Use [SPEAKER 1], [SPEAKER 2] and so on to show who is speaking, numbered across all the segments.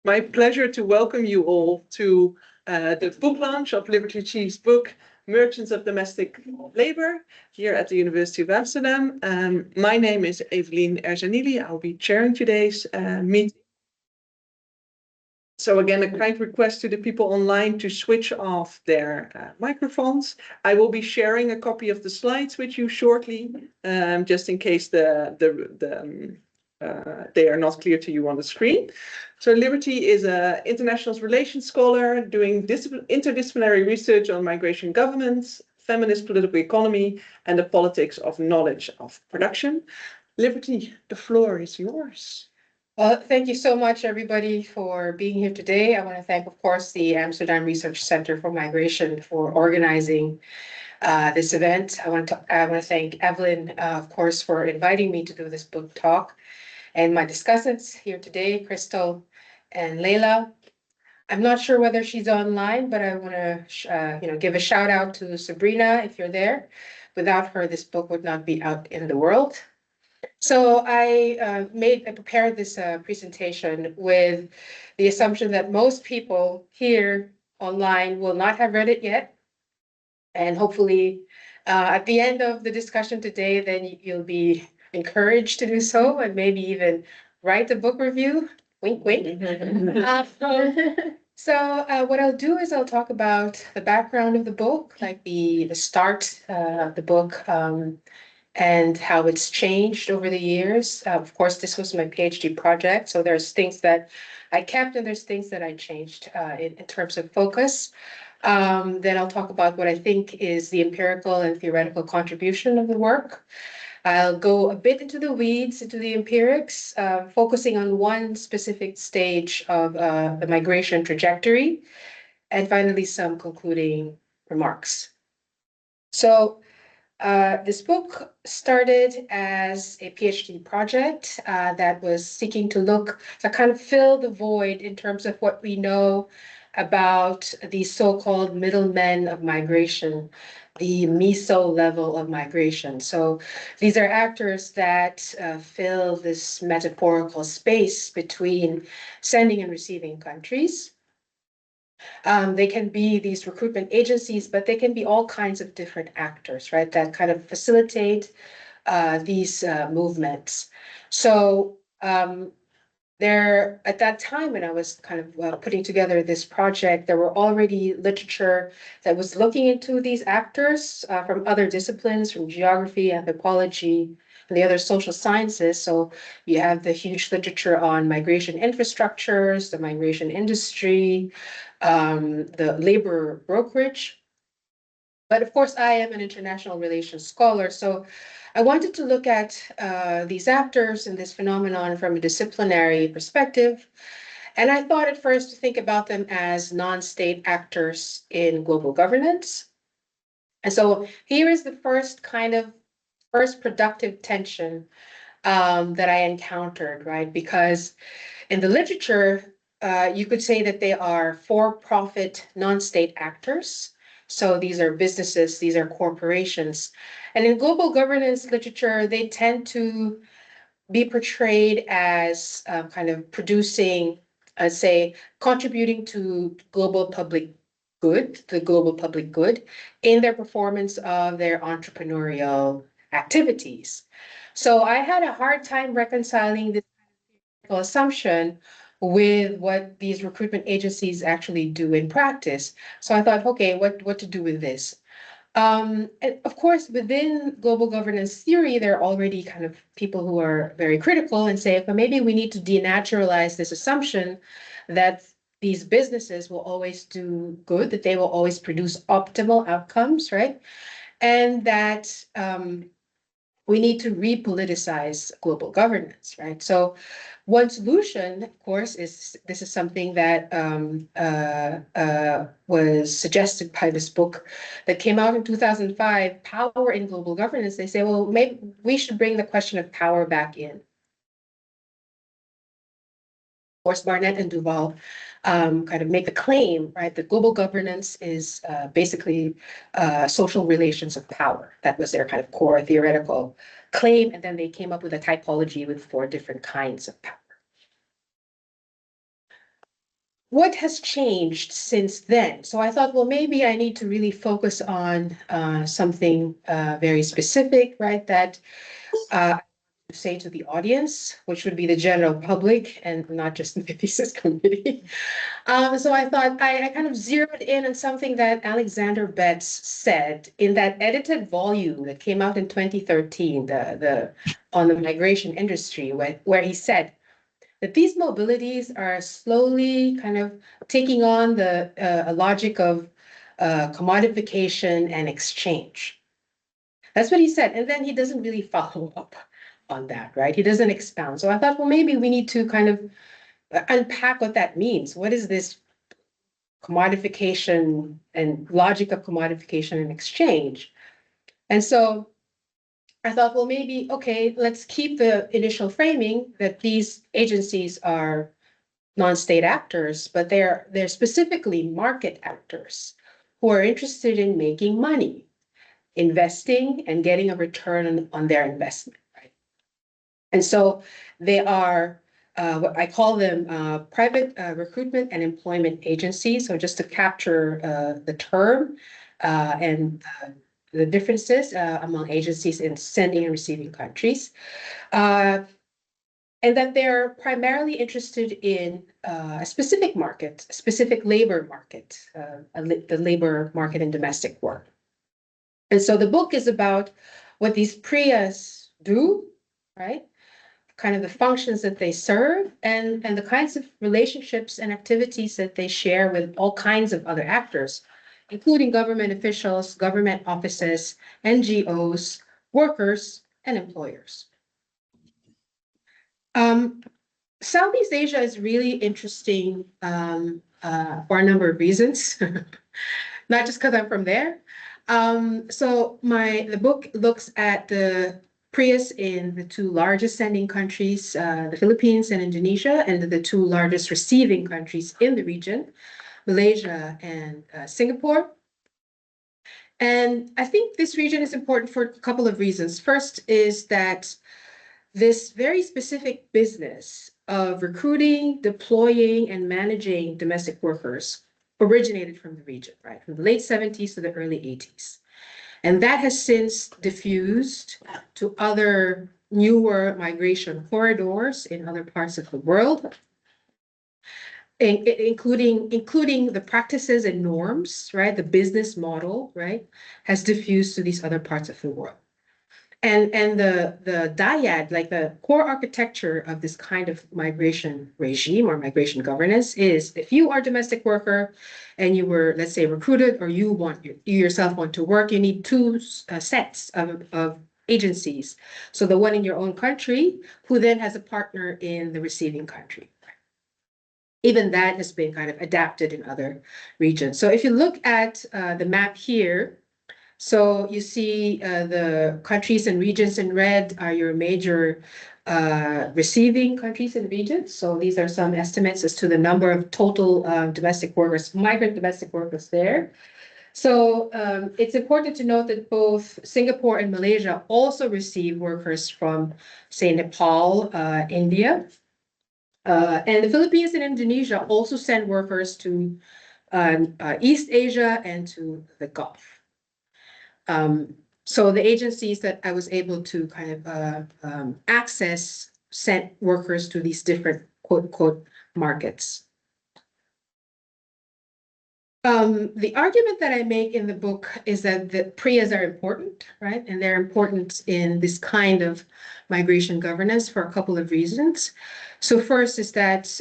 [SPEAKER 1] My pleasure to welcome you all to the book launch of Liberty Chee's book, Merchants of Domestic Labor, here at the University of Amsterdam. My name is Evelyn Ersanilli. I'll be chairing today's meeting. So again, a kind request to the people online to switch off their microphones. I will be sharing a copy of the slides with you shortly, just in case they are not clear to you on the screen. So Liberty is an international relations scholar doing interdisciplinary research on migration governance, feminist political economy, and the politics of knowledge of production. Liberty, the floor is yours.
[SPEAKER 2] Well, thank you so much, everybody, for being here today. I want to thank, of course, the Amsterdam Research Center for Migration for organizing this event. I want to thank Evelyn, of course, for inviting me to do this book talk, and my discussants here today, Crystal and Leila. I'm not sure whether she's online, but I want to, give a shout out to Sabrina if you're there. Without her, this book would not be out in the world. So I prepared this presentation with the assumption that most people here online will not have read it yet. And hopefully at the end of the discussion today, then you'll be encouraged to do so and maybe even write a book review. Wink, wink. So what I'll do is I'll talk about the background of the book, like the start of the book, and how it's changed over the years. Of course, this was my PhD project, so there's things that I kept and there's things that I changed in terms of focus. Then I'll talk about what I think is the empirical and theoretical contribution of the work. I'll go a bit into the weeds, into the empirics, focusing on one specific stage of the migration trajectory, and finally some concluding remarks. So this book started as a PhD project that was seeking to kind of fill the void in terms of what we know about the so-called middlemen of migration, the meso level of migration. So these are actors that fill this metaphorical space between sending and receiving countries. They can be these recruitment agencies, but they can be all kinds of different actors, right, that kind of facilitate these movements. So at that time when I was kind of putting together this project, there were already literature that was looking into these actors from other disciplines, from geography, anthropology, and the other social sciences. So you have the huge literature on migration infrastructures, the migration industry, the labor brokerage. But of course, I am an international relations scholar, so I wanted to look at these actors and this phenomenon from a disciplinary perspective. And I thought at first to think about them as non-state actors in global governance. And so here is the first productive tension that I encountered, right? Because in the literature, you could say that they are for-profit non-state actors. So these are businesses, these are corporations. And in global governance literature, they tend to be portrayed as kind of producing, contributing to global public good, the global public good, in their performance of their entrepreneurial activities. So I had a hard time reconciling this assumption with what these recruitment agencies actually do in practice. So I thought, okay, what to do with this? And of course, within global governance theory, there are already kind of people who are very critical and say, well, maybe we need to denaturalize this assumption that these businesses will always do good, that they will always produce optimal outcomes, right? And that we need to repoliticize global governance, right? So one solution, of course, is this is something that was suggested by this book that came out in 2005, Power in Global Governance. They say, well, maybe we should bring the question of power back in. Of course, Barnett and Duval kind of make the claim, right, that global governance is basically social relations of power. That was their kind of core theoretical claim. And then they came up with a typology with 4 different kinds of power. what has changed since then? So I thought, well, maybe I need to really focus on something very specific, right? That say to the audience, which would be the general public and not just the thesis committee. So I thought I kind of zeroed in on something that Alexander Betts said in that edited volume that came out in 2013, on the migration industry, where he said that these mobilities are slowly kind of taking on the a logic of commodification and exchange. That's what he said. And then he doesn't really follow up on that, right? He doesn't expound. So I thought, well, maybe we need to kind of unpack what that means. What is this commodification and logic of commodification and exchange? And so I thought, well, maybe, okay, let's keep the initial framing that these agencies are non-state actors, but they're specifically market actors who are interested in making money, investing and getting a return on their investment, right? And so they are what I call them private recruitment and employment agencies. So just to capture the term and the differences among agencies in sending and receiving countries. And that they're primarily interested in a specific market, a specific labor market, the labor market in domestic work. And so the book is about what these PRIAs do, right? Kind of the functions that they serve and the kinds of relationships and activities that they share with all kinds of other actors, including government officials, government offices, NGOs, workers, and employers. Southeast Asia is really interesting for a number of reasons, not just because I'm from there. So the book looks at the PRIAs in the two largest sending countries, the Philippines and Indonesia, and the two largest receiving countries in the region, Malaysia and Singapore. And I think this region is important for a couple of reasons. First is that this very specific business of recruiting, deploying, and managing domestic workers originated from the region, right? From the late 70s to the early 80s. And that has since diffused to other newer migration corridors in other parts of the world, including the practices and norms, right? The business model, right, has diffused to these other parts of the world. And the dyad, like the core architecture of this kind of migration regime or migration governance is if you are a domestic worker and you were, let's say, recruited or you yourself want to work, you need two sets of agencies. So the one in your own country who then has a partner in the receiving country. Even that has been kind of adapted in other regions. So if you look at the map here, so you see the countries and regions in red are your major receiving countries and regions. So these are some estimates as to the number of total domestic workers, migrant domestic workers there. So it's important to note that both Singapore and Malaysia also receive workers from, say, Nepal, India. And the Philippines and Indonesia also send workers to East Asia and to the Gulf. So the agencies that I was able to kind of access sent workers to these different quote unquote markets. The argument that I make in the book is that the PRIAs are important, right? And they're important in this kind of migration governance for a couple of reasons. So first is that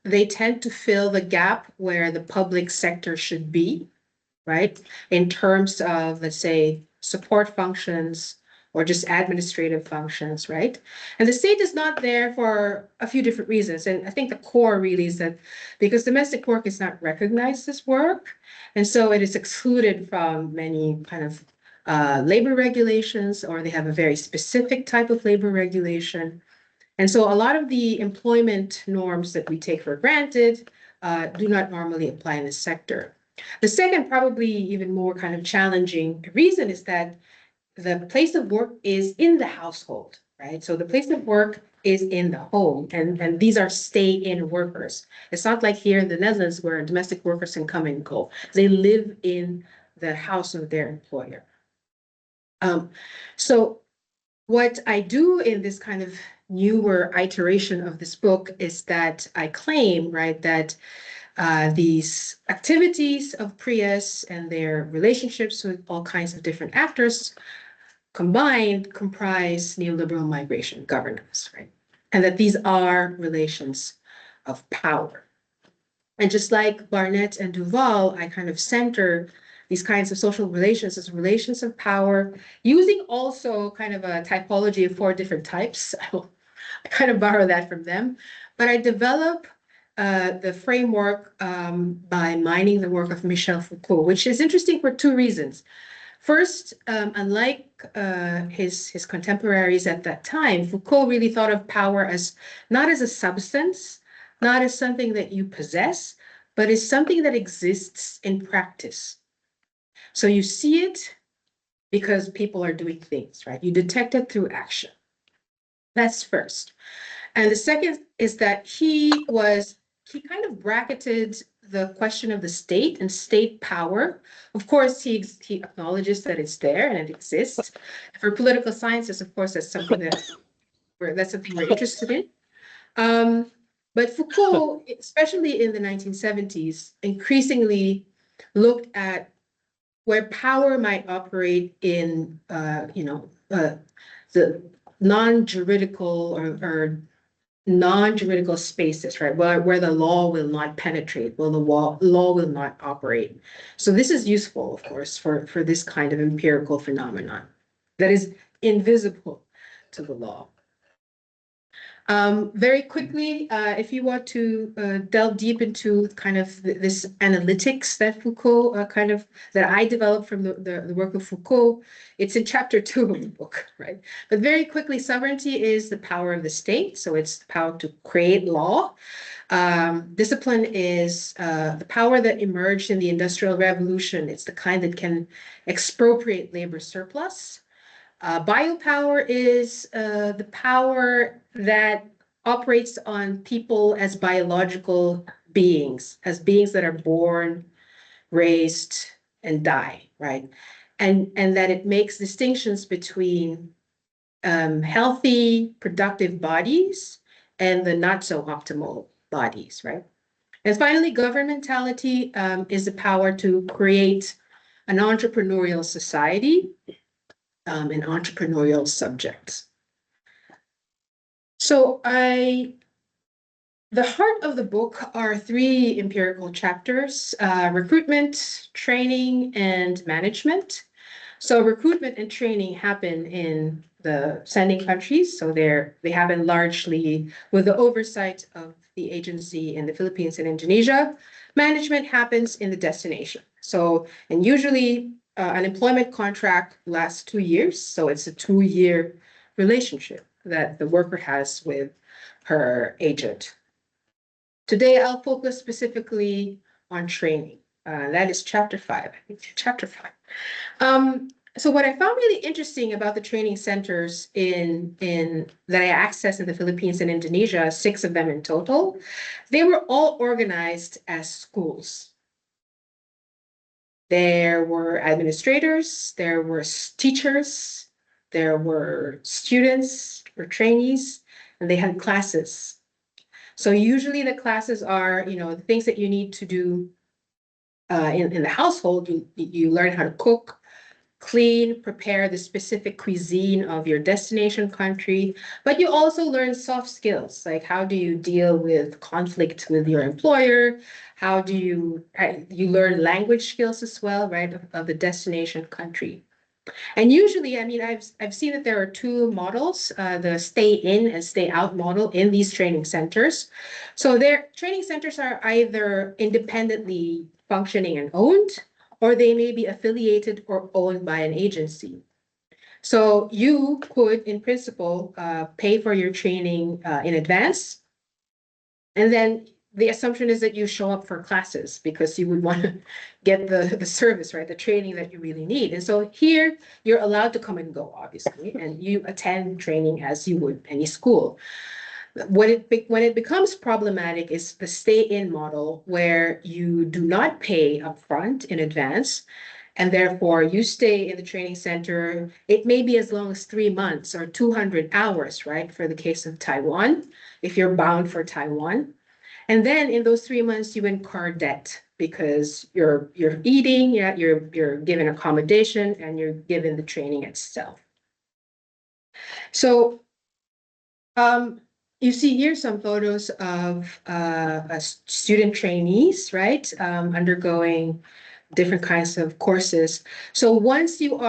[SPEAKER 2] they tend to fill the gap where the public sector should be, right? In terms of, let's say, support functions or just administrative functions, right? And the state is not there for a few different reasons. And I think the core really is that because domestic work is not recognized as work, and so it is excluded from many kind of labor regulations, or they have a very specific type of labor regulation. And so a lot of the employment norms that we take for granted do not normally apply in this sector. The second, probably even more kind of challenging reason is that the place of work is in the household, right? So the place of work is in the home, and these are stay-in workers. It's not like here in the Netherlands where domestic workers can come and go. They live in the house of their employer. So what I do in this kind of newer iteration of this book is that I claim, right, that these activities of PRIAs and their relationships with all kinds of different actors combined comprise neoliberal migration governance, right? And that these are relations of power. And just like Barnett and Duval, I kind of center these kinds of social relations as relations of power, using also kind of a typology of 4 different types. I kind of borrow that from them, but I develop the framework by mining the work of Michel Foucault, which is interesting for 2 reasons. First, unlike his contemporaries at that time, Foucault really thought of power as not as a substance, not as something that you possess, but as something that exists in practice. So you see it because people are doing things, right? You detect it through action. That's first. And the second is that he kind of bracketed the question of the state and state power. Of course, he acknowledges that it's there and it exists. For political sciences, of course, that's something we're interested in. But Foucault, especially in the 1970s, increasingly looked at where power might operate in, the non-juridical or non-juridical spaces, right? Where the law will not penetrate, where the law will not operate. So this is useful, of course, for this kind of empirical phenomenon that is invisible to the law. Very quickly, if you want to delve deep into kind of this analytics that Foucault that I developed from the work of Foucault, it's in chapter 2 of the book, right? But very quickly, sovereignty is the power of the state. So it's the power to create law. Discipline is the power that emerged in the Industrial Revolution. It's the kind that can expropriate labor surplus. Biopower is the power that operates on people as biological beings, as beings that are born, raised, and die, right? And that it makes distinctions between healthy, productive bodies and the not so optimal bodies, right? And finally, governmentality is the power to create an entrepreneurial society and entrepreneurial subjects. So the heart of the book are 3 empirical chapters, recruitment, training, and management. So recruitment and training happen in the sending countries. So they happen largely with the oversight of the agency in the Philippines and Indonesia. Management happens in the destination. So, and usually an employment contract lasts 2 years. So it's a 2-year relationship that the worker has with her agent. Today, I'll focus specifically on training. That is chapter 5. Chapter 5. So what I found really interesting about the training centers that I accessed in the Philippines and Indonesia, 6 of them in total, they were all organized as schools. There were administrators, there were teachers, there were students or trainees, and they had classes. So usually the classes are, the things that you need to do in the household. You learn how to cook, clean, prepare the specific cuisine of your destination country, but you also learn soft skills, like how do you deal with conflict with your employer? How do you learn language skills as well, right, of the destination country? And usually, I mean, I've seen that there are 2 models, the stay in and stay out model in these training centers. So their training centers are either independently functioning and owned, or they may be affiliated or owned by an agency. So you could, in principle, pay for your training in advance. And then the assumption is that you show up for classes because you would want to get the service, right? The training that you really need. And so here you're allowed to come and go, obviously, and you attend training as you would any school. When it becomes problematic is the stay-in model where you do not pay upfront in advance, and therefore you stay in the training center. It may be as long as 3 months or 200 hours, right? For the case of Taiwan, if you're bound for Taiwan. And then in those 3 months, you incur debt because you're eating, you're given accommodation, and you're given the training itself. So you see here some photos of student trainees, right? Undergoing different kinds of courses. So once you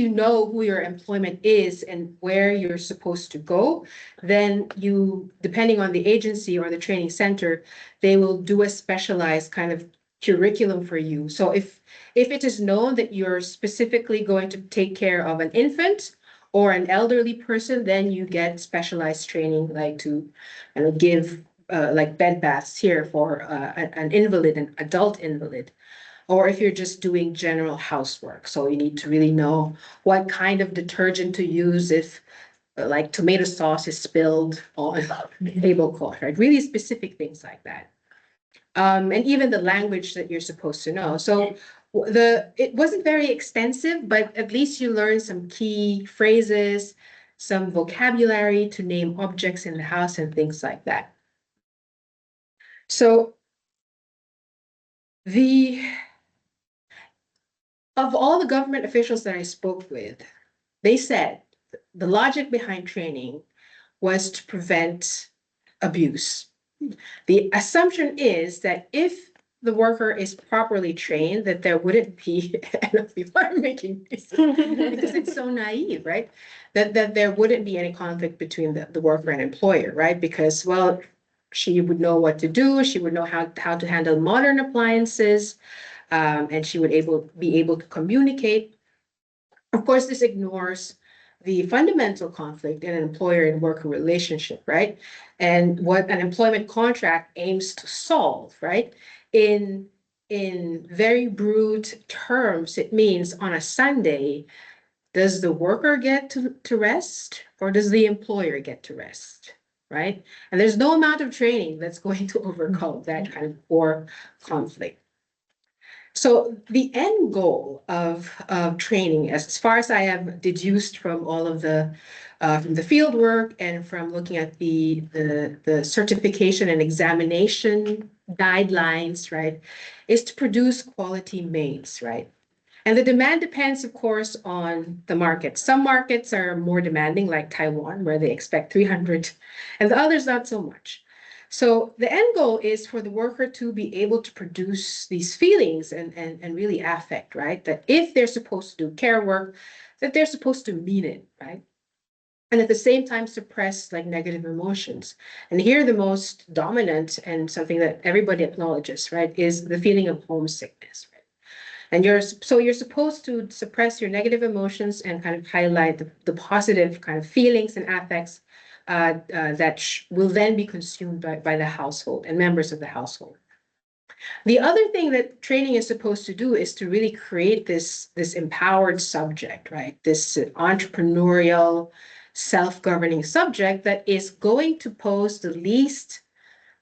[SPEAKER 2] know who your employment is and where you're supposed to go, then you, depending on the agency or the training center, they will do a specialized kind of curriculum for you. So if it is known that you're specifically going to take care of an infant or an elderly person, then you get specialized training, like to give like bed baths here for an invalid, an adult invalid. Or if you're just doing general housework. So you need to really know what kind of detergent to use if like tomato sauce is spilled on the tablecloth, right? Really specific things like that. And even the language that you're supposed to know. So it wasn't very extensive, but at least you learn some key phrases, some vocabulary to name objects in the house and things like that. So of all the government officials that I spoke with, they said the logic behind training was to prevent abuse. The assumption is that if the worker is properly trained, that there wouldn't be enough people are making this because it's so naive, right? That there wouldn't be any conflict between the worker and employer, right? Because, well, she would know what to do, she would know how to handle modern appliances, and she would be able to communicate. Of course, this ignores the fundamental conflict in an employer and worker relationship, right? And what an employment contract aims to solve, right? In very brute terms, it means on a Sunday, does the worker get to rest or does the employer get to rest, right? And there's no amount of training that's going to overcome that kind of core conflict. So the end goal of training, as far as I have deduced from all of from the field work and from looking at the certification and examination guidelines, right, is to produce quality maids, right? And the demand depends, of course, on the market. Some markets are more demanding, like Taiwan, where they expect 300, and the others not so much. So the end goal is for the worker to be able to produce these feelings and really affect, right? That if they're supposed to do care work, that they're supposed to mean it, right? And at the same time suppress like negative emotions. And here the most dominant and something that everybody acknowledges, right, is the feeling of homesickness, right? And you're supposed to suppress your negative emotions and kind of highlight the positive kind of feelings and affects that will then be consumed by the household and members of the household. The other thing that training is supposed to do is to really create this empowered subject, right? This entrepreneurial, self-governing subject that is going to pose the least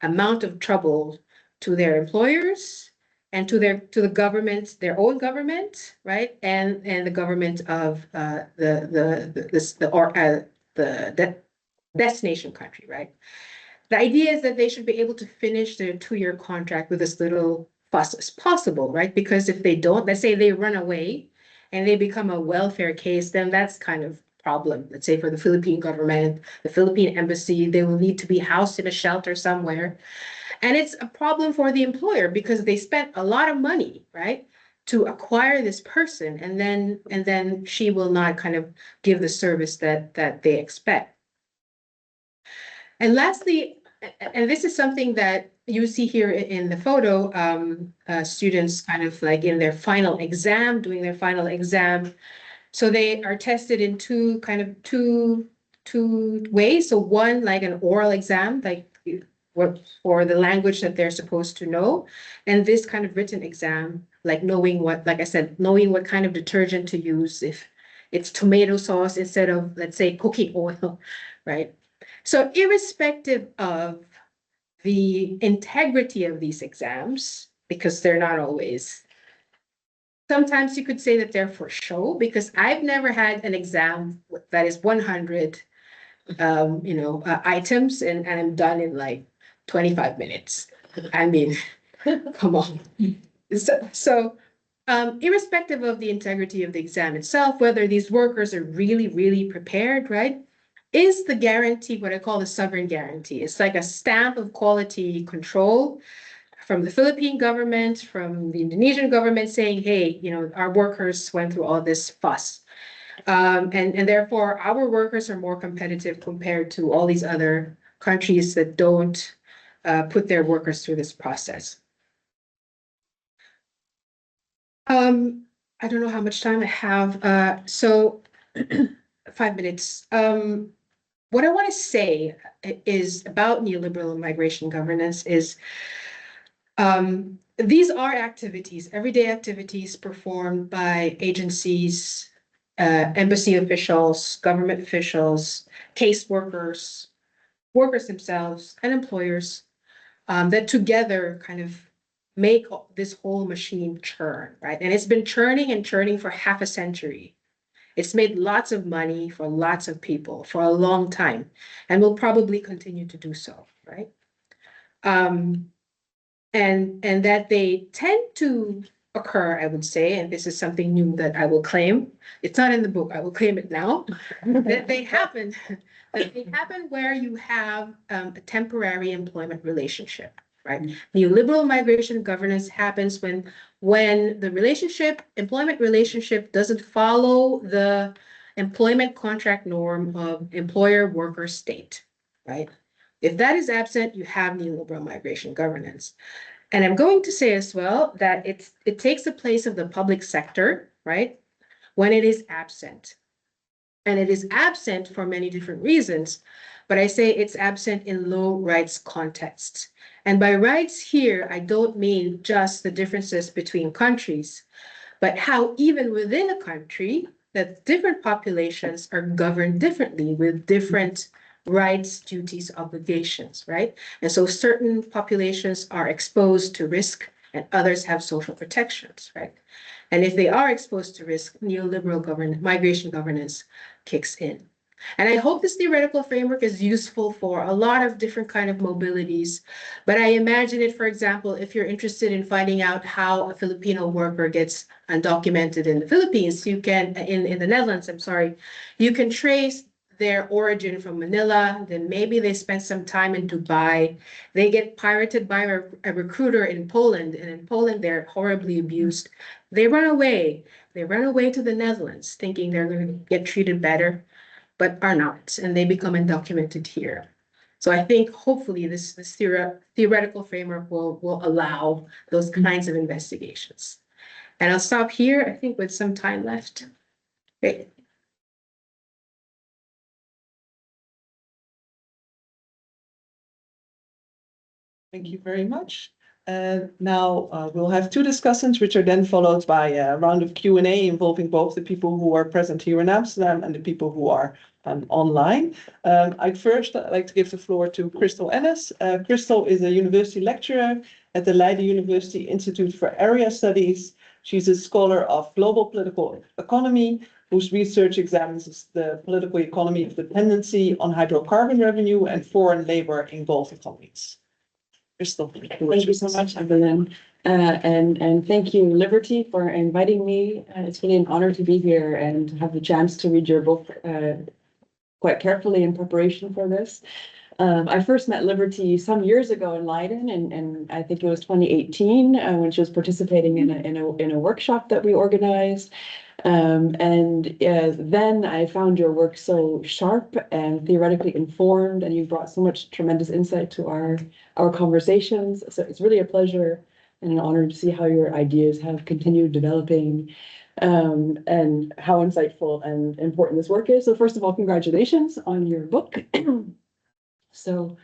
[SPEAKER 2] amount of trouble to their employers and to the government, their own government, right? And the government of the destination country, right? The idea is that they should be able to finish their 2-year contract with as little fuss as possible, right? Because if they don't, let's say they run away and they become a welfare case, then that's kind of problem. Let's say for the Philippine government, the Philippine embassy, they will need to be housed in a shelter somewhere. And it's a problem for the employer because they spent a lot of money, right, to acquire this person, and then she will not kind of give the service that they expect. And lastly, and this is something that you see here in the photo, students kind of like in their final exam, doing their final exam. So they are tested in two ways. So one, like an oral exam, like for the language that they're supposed to know. And this kind of written exam, like knowing what, like I said, knowing what kind of detergent to use, if it's tomato sauce instead of, let's say, cooking oil, right? So irrespective of the integrity of these exams, because they're not always, sometimes you could say that they're for show, because I've never had an exam that is 100 items and I'm done in like 25 minutes. I mean, come on. So irrespective of the integrity of the exam itself, whether these workers are really, really prepared, right? Is the guarantee what I call the sovereign guarantee. It's like a stamp of quality control from the Philippine government, from the Indonesian government saying, hey, our workers went through all this fuss. And therefore, our workers are more competitive compared to all these other countries that don't put their workers through this process. I don't know how much time I have. So 5 minutes. What I want to say is about neoliberal migration governance is these are activities, everyday activities performed by agencies, embassy officials, government officials, caseworkers, workers themselves, and employers that together kind of make this whole machine churn, right? And it's been churning and churning for half a century. It's made lots of money for lots of people for a long time and will probably continue to do so, right? And that they tend to occur, I would say, and this is something new that I will claim. It's not in the book, I will claim it now. that they happen where you have a temporary employment relationship, right? Neoliberal migration governance happens when the employment relationship doesn't follow the employment contract norm of employer-worker state, right? If that is absent, you have neoliberal migration governance. And I'm going to say as well that it takes the place of the public sector, right? When it is absent. And it is absent for many different reasons, but I say it's absent in low rights contexts. And by rights here, I don't mean just the differences between countries, but how even within a country, that different populations are governed differently with different rights, duties, obligations, right? And so certain populations are exposed to risk and others have social protections, right? And if they are exposed to risk, neoliberal migration governance kicks in. And I hope this theoretical framework is useful for a lot of different kind of mobilities. But I imagine it, for example, if you're interested in finding out how a Filipino worker gets undocumented in the Philippines, you can, in the Netherlands, I'm sorry, you can trace their origin from Manila, then maybe they spent some time in Dubai. They get pirated by a recruiter in Poland, and in Poland, they're horribly abused. They run away. They run away to the Netherlands, thinking they're going to get treated better, but are not, and they become undocumented here. So I think hopefully this theoretical framework will allow those kinds of investigations. And I'll stop here, I think, with some time left. Great.
[SPEAKER 1] Thank you very much. Now we'll have two discussants, which are then followed by a round of Q&A involving both the people who are present here in Amsterdam and the people who are online. I'd first like to give the floor to Crystal Ennis. Crystal is a university lecturer at the Leiden University Institute for Area Studies. She's a scholar of global political economy, whose research examines the political economy of dependency on hydrocarbon revenue and foreign labor in Gulf economies. Crystal.
[SPEAKER 3] Thank you so much, Evelyn. And thank you, Liberty, for inviting me. It's really an honor to be here and to have the chance to read your book quite carefully in preparation for this. I first met Liberty some years ago in Leiden, and I think it was 2018 when she was participating in a workshop that we organized. Then I found your work so sharp and theoretically informed, and you brought so much tremendous insight to our conversations. So it's really a pleasure and an honor to see how your ideas have continued developing, and how insightful and important this work is. So first of all, congratulations on your book. So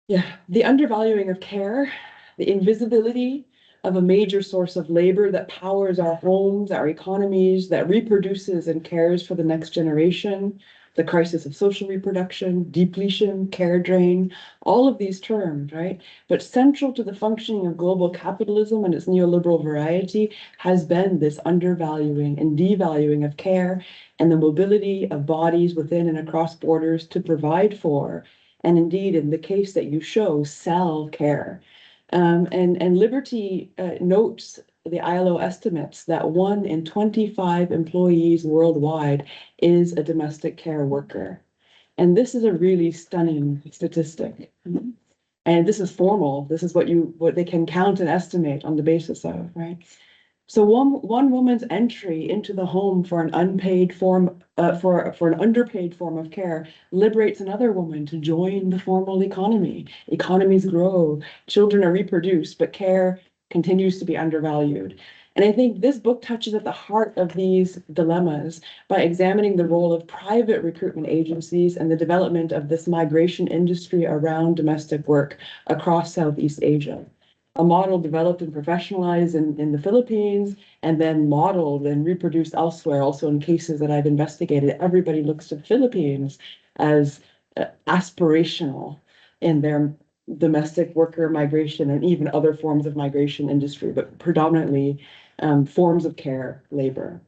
[SPEAKER 3] Yeah, the undervaluing of care, the invisibility of a major source of labor that powers our homes, our economies, that reproduces and cares for the next generation, the crisis of social reproduction, depletion, care drain, all of these terms, right? But central to the functioning of global capitalism and its neoliberal variety has been this undervaluing and devaluing of care and the mobility of bodies within and across borders to provide for, and indeed, in the case that you show, sell care. And Liberty notes the ILO estimates that 1 in 25 employees worldwide is a domestic care worker. And this is a really stunning statistic. And this is formal. This is what they can count and estimate on the basis of, right? So one woman's entry into the home for an unpaid form for an underpaid form of care liberates another woman to join the formal economy. Economies grow, children are reproduced, but care continues to be undervalued. And I think this book touches at the heart of these dilemmas by examining the role of private recruitment agencies and the development of this migration industry around domestic work across Southeast Asia. A model developed and professionalized in the Philippines and then modeled and reproduced elsewhere, also in cases that I've investigated. Everybody looks to the Philippines as aspirational in their domestic worker migration and even other forms of migration industry, but predominantly forms of care labor.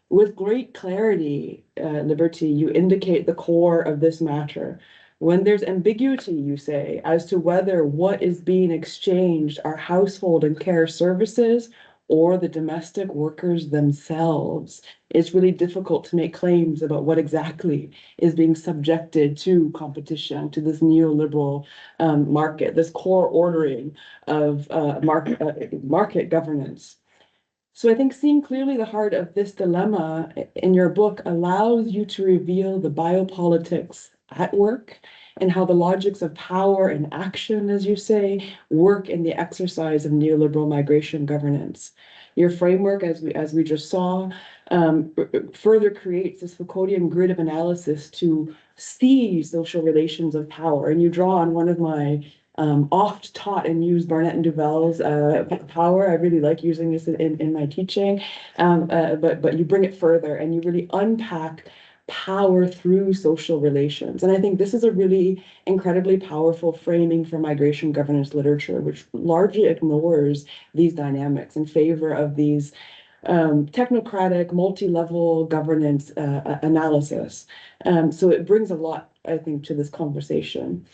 [SPEAKER 3] With great clarity, Liberty, you indicate the core of this matter. When there's ambiguity, you say, as to whether what is being exchanged are household and care services or the domestic workers themselves, it's really difficult to make claims about what exactly is being subjected to competition, to this neoliberal market, this core ordering of market governance. So I think seeing clearly the heart of this dilemma in your book allows you to reveal the biopolitics at work and how the logics of power and action, as you say, work in the exercise of neoliberal migration governance. Your framework, as we just saw, further creates this Foucauldian grid of analysis to see social relations of power. And you draw on one of my oft taught and used Barnett and Duval's power. I really like using this in my teaching, but you bring it further and you really unpack power through social relations. And I think this is a really incredibly powerful framing for migration governance literature, which largely ignores these dynamics in favor of these technocratic, multi-level governance analysis. So it brings a lot, I think, to this conversation.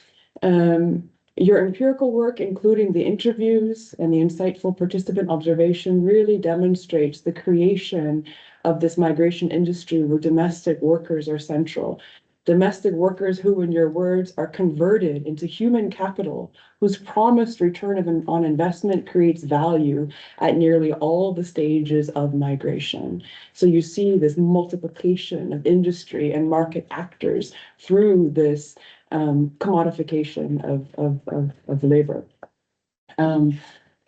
[SPEAKER 3] Your empirical work, including the interviews and the insightful participant observation, really demonstrates the creation of this migration industry where domestic workers are central. Domestic workers who, in your words, are converted into human capital, whose promised return on investment creates value at nearly all the stages of migration. So you see this multiplication of industry and market actors through this commodification of labor.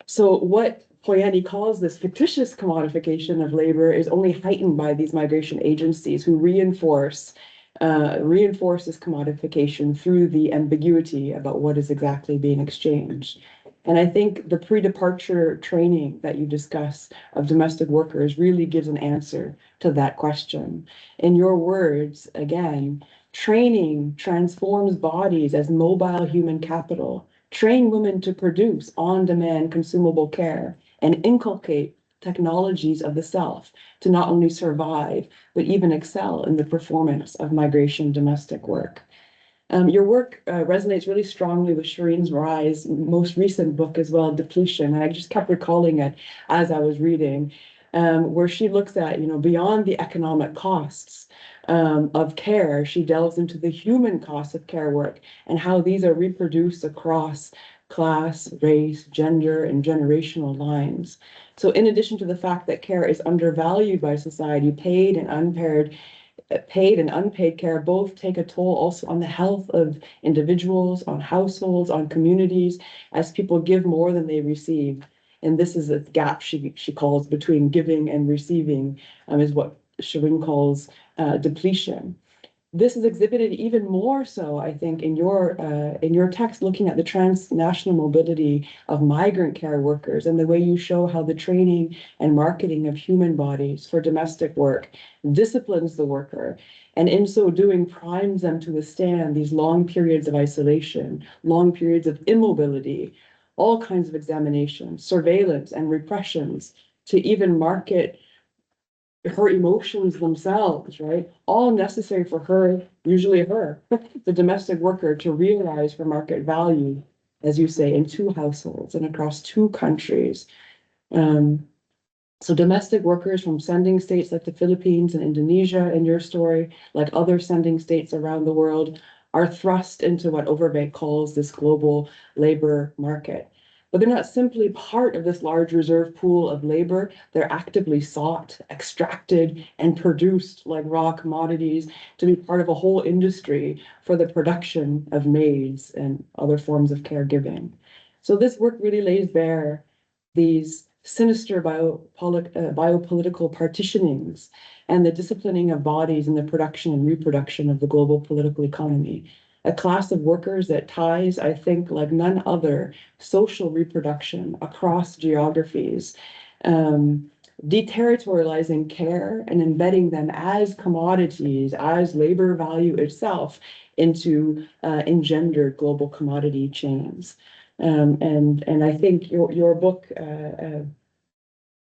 [SPEAKER 3] So what Poyani calls this fictitious commodification of labor is only heightened by these migration agencies who reinforce this commodification through the ambiguity about what is exactly being exchanged. And I think the pre-departure training that you discuss of domestic workers really gives an answer to that question. In your words, again, training transforms bodies as mobile human capital. Train women to produce on-demand consumable care and inculcate technologies of the self to not only survive, but even excel in the performance of migration domestic work. Your work resonates really strongly with Shireen's Rise, most recent book as well, Depletion. And I just kept recalling it as I was reading, where she looks at, beyond the economic costs of care, she delves into the human costs of care work and how these are reproduced across class, race, gender, and generational lines. So in addition to the fact that care is undervalued by society, paid and unpaid care both take a toll also on the health of individuals, on households, on communities, as people give more than they receive. And this is a gap she calls between giving and receiving, is what Shireen calls depletion. this is exhibited even more so, I think, in your text, looking at the transnational mobility of migrant care workers and the way you show how the training and marketing of human bodies for domestic work disciplines the worker, and in so doing primes them to withstand these long periods of isolation, long periods of immobility, all kinds of examinations, surveillance, and repressions to even market her emotions themselves, right? All necessary for her, usually her, the domestic worker, to realize her market value, as you say, in two households and across two countries. So domestic workers from sending states like the Philippines and Indonesia, in your story, like other sending states around the world, are thrust into what Overbank calls this global labor market. But they're not simply part of this large reserve pool of labor. They're actively sought, extracted, and produced like raw commodities to be part of a whole industry for the production of maids and other forms of caregiving. So this work really lays bare these sinister biopolitical partitionings and the disciplining of bodies in the production and reproduction of the global political economy. A class of workers that ties, I think, like none other, social reproduction across geographies, deterritorializing care and embedding them as commodities, as labor value itself into engendered global commodity chains. And I think your book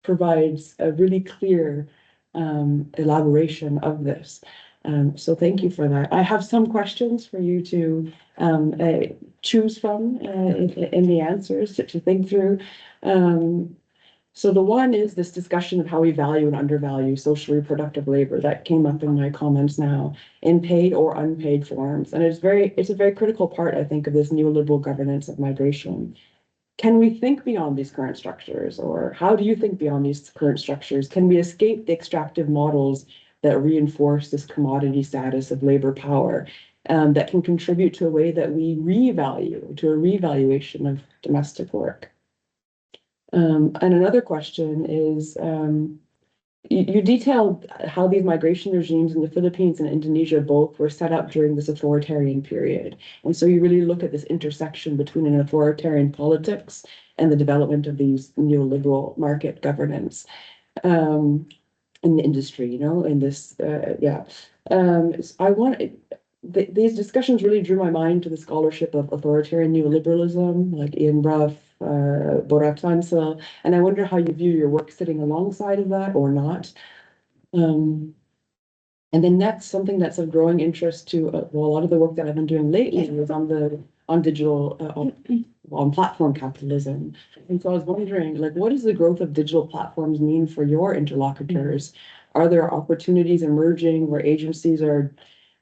[SPEAKER 3] provides a really clear elaboration of this. So thank you for that. I have some questions for you to choose from in the answers to think through. So the one is this discussion of how we value and undervalue social reproductive labor that came up in my comments now, in paid or unpaid forms. And it's a very critical part, I think, of this neoliberal governance of migration. Can we think beyond these current structures, or how do you think beyond these current structures? Can we escape the extractive models that reinforce this commodity status of labor power that can contribute to a way that we revalue, to a revaluation of domestic work? And another question is, you detailed how these migration regimes in the Philippines and Indonesia both were set up during this authoritarian period. And so you really look at this intersection between an authoritarian politics and the development of these neoliberal market governance in the industry, in this, these discussions really drew my mind to the scholarship of authoritarian neoliberalism, like Ian Bruff, Boratansa, and I wonder how you view your work sitting alongside of that or not. And then next, something that's of growing interest to a lot of the work that I've been doing lately is on digital, on platform capitalism. And so I was wondering, like, what does the growth of digital platforms mean for your interlocutors? Are there opportunities emerging where agencies are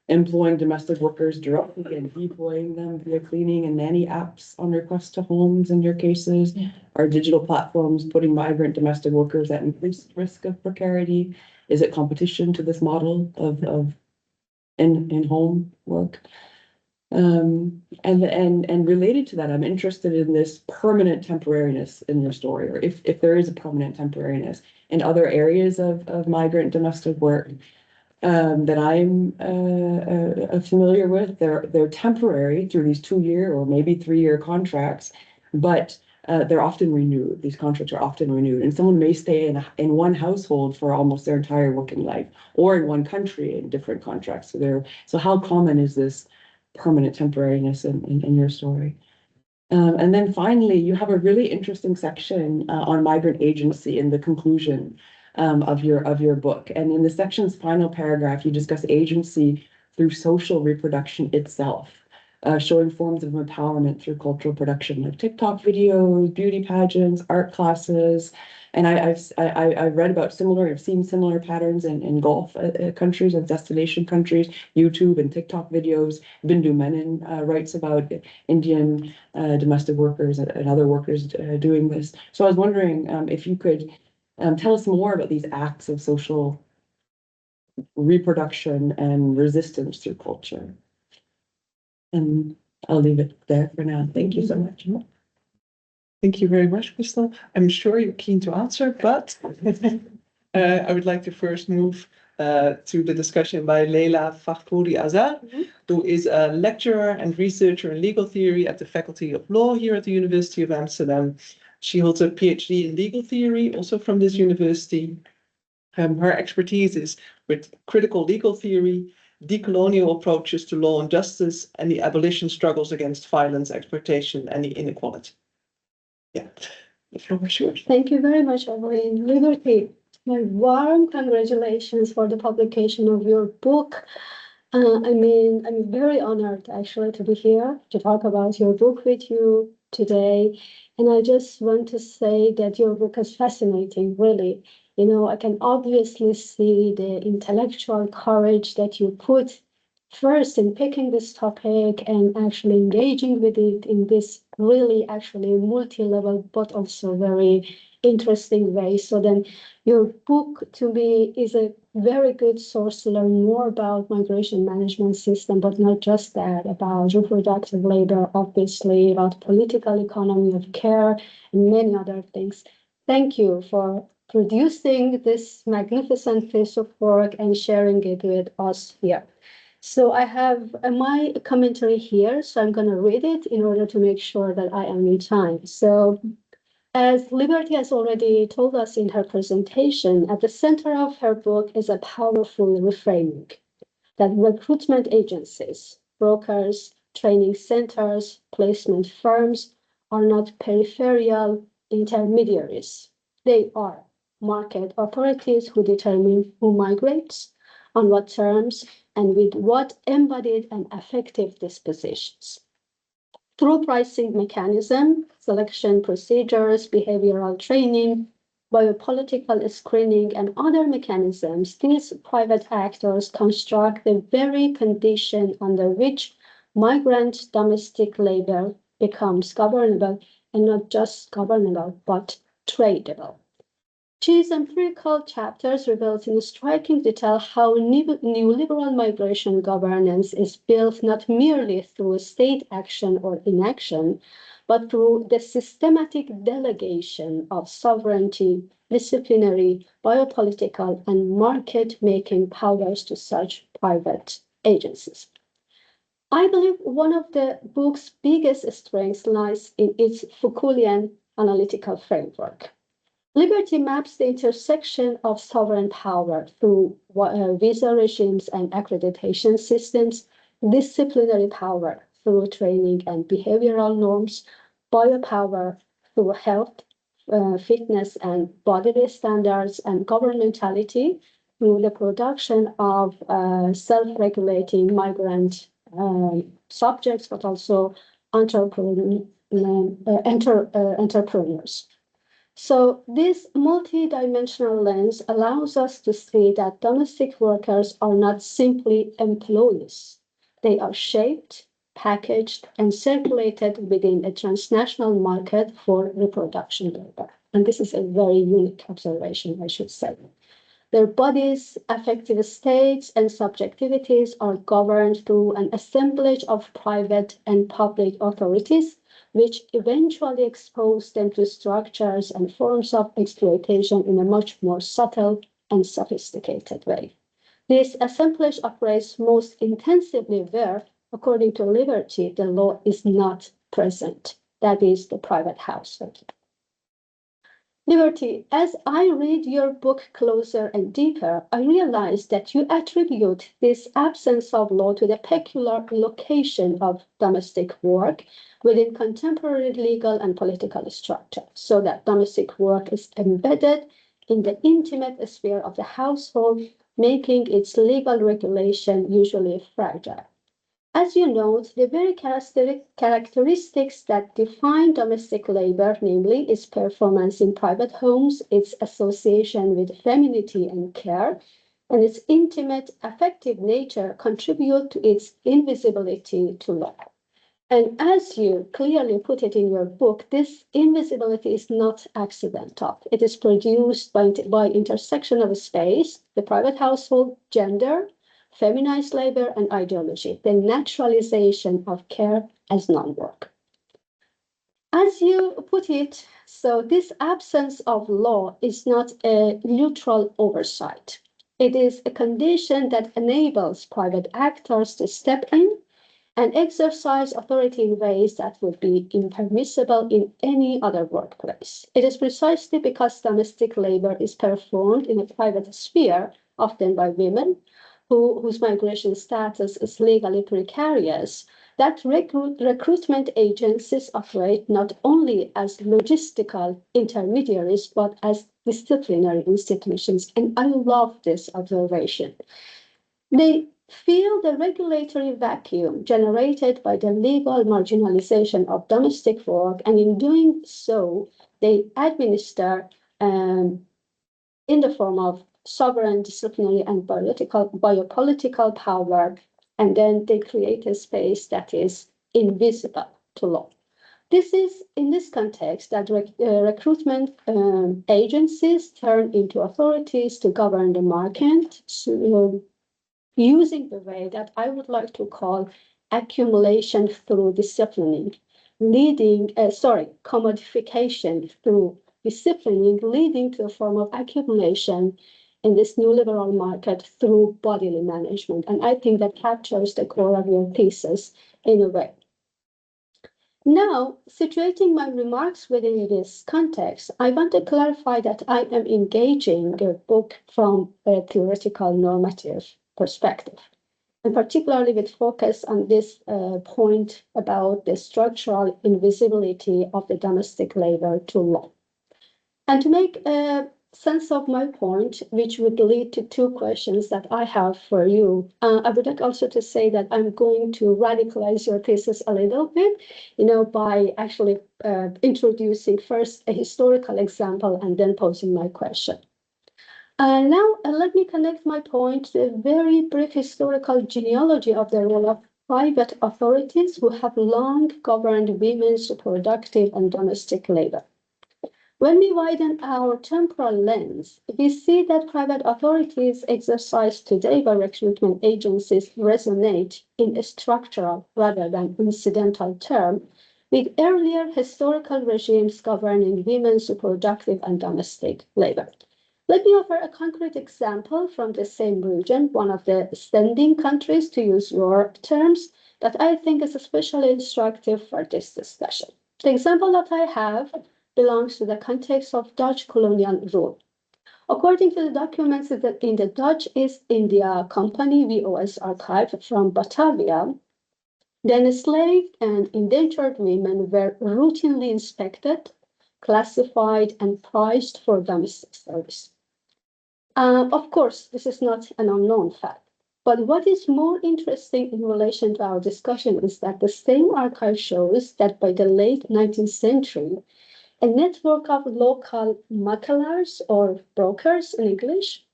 [SPEAKER 3] employing domestic workers directly and deploying them via cleaning and nanny apps on request to homes in your cases? Are digital platforms putting migrant domestic workers at increased risk of precarity? Is it competition to this model of in-home work? And related to that, I'm interested in this permanent temporariness in your story, or if there is a permanent temporariness in other areas of migrant domestic work that I'm familiar with. They're temporary through these 2-year or maybe 3-year contracts, but they're often renewed. These contracts are often renewed, and someone may stay in one household for almost their entire working life, or in one country in different contracts. So how common is this permanent temporariness in your story? And then finally, you have a really interesting section on migrant agency in the conclusion of your book. And in the section's final paragraph, you discuss agency through social reproduction itself, showing forms of empowerment through cultural production, like TikTok videos, beauty pageants, art classes. And I've read about I've seen similar patterns in Gulf countries and destination countries, YouTube and TikTok videos. Bindu Menon writes about Indian domestic workers and other workers doing this. So I was wondering if you could tell us more about these acts of social reproduction and resistance through culture. And I'll leave it there for now. Thank you so much.
[SPEAKER 1] Thank you very much, Crystal. I'm sure you're keen to answer, but I would like to first move to the discussion by Leila Faghfouri Azar, who is a lecturer and researcher in legal theory at the Faculty of Law here at the University of Amsterdam. She holds a PhD in legal theory, also from this university. Her expertise is with critical legal theory, decolonial approaches to law and justice, and the abolition struggles against violence, exploitation, and inequality. Yeah, the floor is yours.
[SPEAKER 4] Thank you very much, Evelyn. Liberty, my warm congratulations for the publication of your book. I'm very honored actually to be here to talk about your book with you today. And I just want to say that your book is fascinating, really. You know, I can obviously see the intellectual courage that you put first in picking this topic and actually engaging with it in this really actually multi-level, but also very interesting way. So then your book to me is a very good source to learn more about migration management system, but not just that, about reproductive labor, obviously, about political economy of care and many other things. Thank you for producing this magnificent piece of work and sharing it with us here. So I have my commentary here, so I'm going to read it in order to make sure that I am in time. So as Liberty has already told us in her presentation, at the center of her book is a powerful reframing that recruitment agencies, brokers, training centers, placement firms are not peripheral intermediaries. They are market authorities who determine who migrates, on what terms, and with what embodied and effective dispositions. Through pricing mechanism, selection procedures, behavioral training, biopolitical screening, and other mechanisms, these private actors construct the very condition under which migrant domestic labor becomes governable, and not just governable, but tradable. Chee's empirical chapters reveals in striking detail how neoliberal migration governance is built not merely through state action or inaction, but through the systematic delegation of sovereignty, disciplinary, biopolitical, and market-making powers to such private agencies. I believe one of the book's biggest strengths lies in its Foucauldian analytical framework. Liberty maps the intersection of sovereign power through visa regimes and accreditation systems, disciplinary power through training and behavioral norms, biopower through health, fitness and bodily standards, and governmentality through the production of self-regulating migrant subjects, but also entrepreneurs. So this multidimensional lens allows us to see that domestic workers are not simply employees. They are shaped, packaged, and circulated within a transnational market for reproduction labor. And this is a very unique observation, I should say. Their bodies, affective states, and subjectivities are governed through an assemblage of private and public authorities, which eventually expose them to structures and forms of exploitation in a much more subtle and sophisticated way. This assemblage operates most intensively where, according to Liberty, the law is not present. That is the private household. Liberty, as I read your book closer and deeper, I realize that you attribute this absence of law to the peculiar location of domestic work within contemporary legal and political structure, so that domestic work is embedded in the intimate sphere of the household, making its legal regulation usually fragile. As you note, the very characteristics that define domestic labor, namely its performance in private homes, its association with femininity and care, and its intimate, affective nature, contribute to its invisibility to law. And as you clearly put it in your book, this invisibility is not accidental. It is produced by intersection of space, the private household, gender, feminized labor, and ideology, the naturalization of care as non-work. As you put it, so this absence of law is not a neutral oversight. It is a condition that enables private actors to step in and exercise authority in ways that would be impermissible in any other workplace. It is precisely because domestic labor is performed in a private sphere, often by women, whose migration status is legally precarious, that recruitment agencies operate not only as logistical intermediaries, but as disciplinary institutions. And I love this observation. They fill the regulatory vacuum generated by the legal marginalization of domestic work, and in doing so, they administer in the form of sovereign, disciplinary, and biopolitical power, and then they create a space that is invisible to law. This is in this context that recruitment agencies turn into authorities to govern the market, using the way that I would like to call accumulation through disciplining, commodification through disciplining, leading to a form of accumulation in this new liberal market through bodily management. And I think that captures the core of your thesis in a way. Now, situating my remarks within this context, I want to clarify that I am engaging the book from a theoretical normative perspective, and particularly with focus on this point about the structural invisibility of the domestic labor to law. And to make sense of my point, which would lead to two questions that I have for you, I would like also to say that I'm going to radicalize your thesis a little bit, by actually introducing first a historical example and then posing my question. Now, let me connect my point to a very brief historical genealogy of the role of private authorities who have long governed women's reproductive and domestic labor. When we widen our temporal lens, we see that private authorities exercised today by recruitment agencies resonate in a structural rather than incidental term with earlier historical regimes governing women's reproductive and domestic labor. Let me offer a concrete example from the same region, one of the standing countries, to use your terms, that I think is especially instructive for this discussion. The example that I have belongs to the context of Dutch colonial rule. According to the documents in the Dutch East India Company VOS archive from Batavia, the enslaved and endangered women were routinely inspected, classified, and priced for domestic service. Of course, this is not an unknown fact. But what is more interesting in relation to our discussion is that the same archive shows that by the late 19th century, a network of local makelars or brokers in English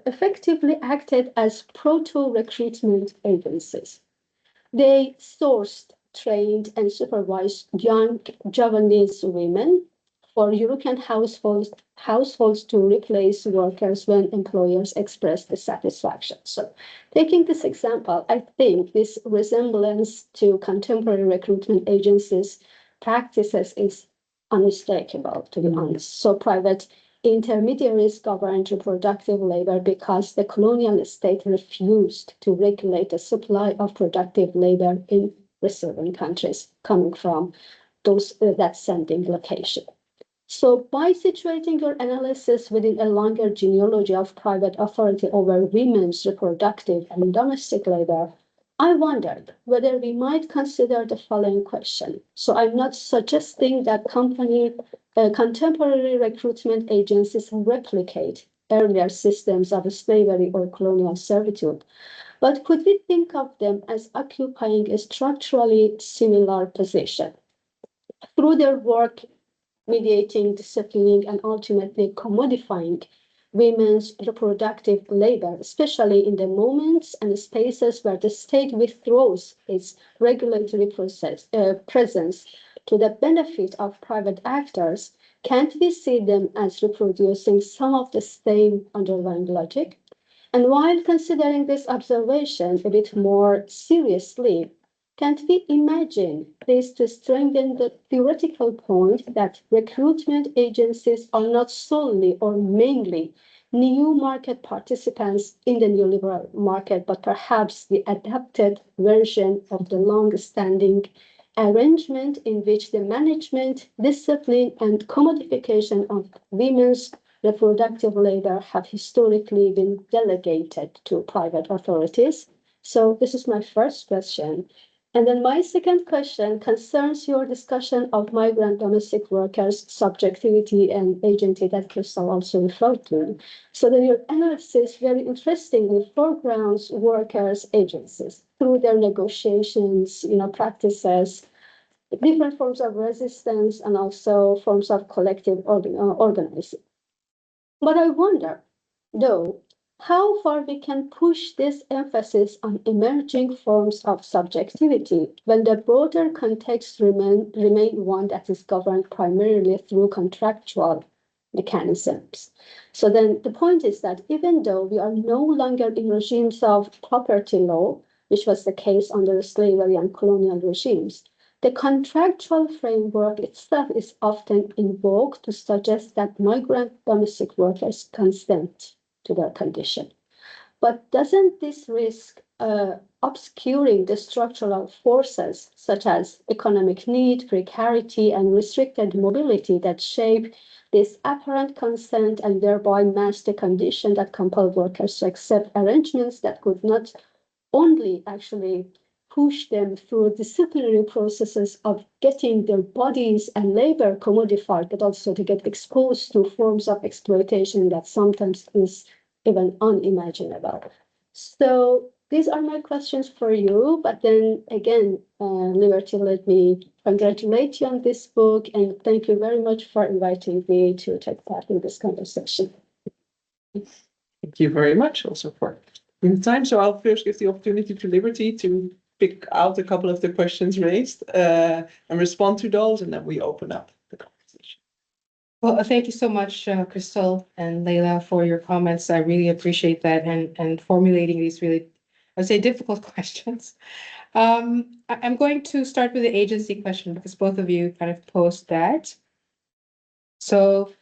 [SPEAKER 4] effectively acted as proto-recruitment agencies. They sourced, trained, and supervised young Javanese women for European households to replace workers when employers expressed dissatisfaction. So, taking this example, I think this resemblance to contemporary recruitment agencies' practices is unmistakable, to be honest. So, private intermediaries governed reproductive labor because the colonial state refused to regulate the supply of productive labor in receiving countries coming from that sending location. So by situating your analysis within a longer genealogy of private authority over women's reproductive and domestic labor, I wondered whether we might consider the following question. So I'm not suggesting that contemporary recruitment agencies replicate earlier systems of slavery or colonial servitude, but could we think of them as occupying a structurally similar position? Through their work mediating, disciplining, and ultimately commodifying women's reproductive labor, especially in the moments and spaces where the state withdraws its regulatory presence to the benefit of private actors, can't we see them as reproducing some of the same underlying logic? And while considering this observation a bit more seriously, Can't we imagine this to strengthen the theoretical point that recruitment agencies are not solely or mainly new market participants in the neoliberal market, but perhaps the adapted version of the long-standing arrangement in which the management, discipline, and commodification of women's reproductive labor have historically been delegated to private authorities? So this is my first question. And then my second question concerns your discussion of migrant domestic workers' subjectivity and agency that Crystal also referred to. So then your analysis very interestingly foregrounds workers' agencies through their negotiations, practices, different forms of resistance, and also forms of collective organizing. But I wonder, though, how far we can push this emphasis on emerging forms of subjectivity when the broader context remain one that is governed primarily through contractual mechanisms. So then the point is that even though we are no longer in regimes of property law, which was the case under slavery and colonial regimes, the contractual framework itself is often invoked to suggest that migrant domestic workers consent to their condition. But doesn't this risk obscuring the structural forces such as economic need, precarity, and restricted mobility that shape this apparent consent and thereby mask the condition that compel workers to accept arrangements that could not only actually push them through disciplinary processes of getting their bodies and labor commodified, but also to get exposed to forms of exploitation that sometimes is even unimaginable. So these are my questions for you. But then again, Liberty, let me congratulate you on this book and thank you very much for inviting me to take part in this conversation.
[SPEAKER 1] Thank you very much also for the time. So I'll first give the opportunity to Liberty to pick out a couple of the questions raised and respond to those, and then we open up the conversation.
[SPEAKER 2] Well, thank you so much, Crystal and Leila, for your comments. I really appreciate that and formulating these really, I'd say, difficult questions. I'm going to start with the agency question because both of you kind of posed that. So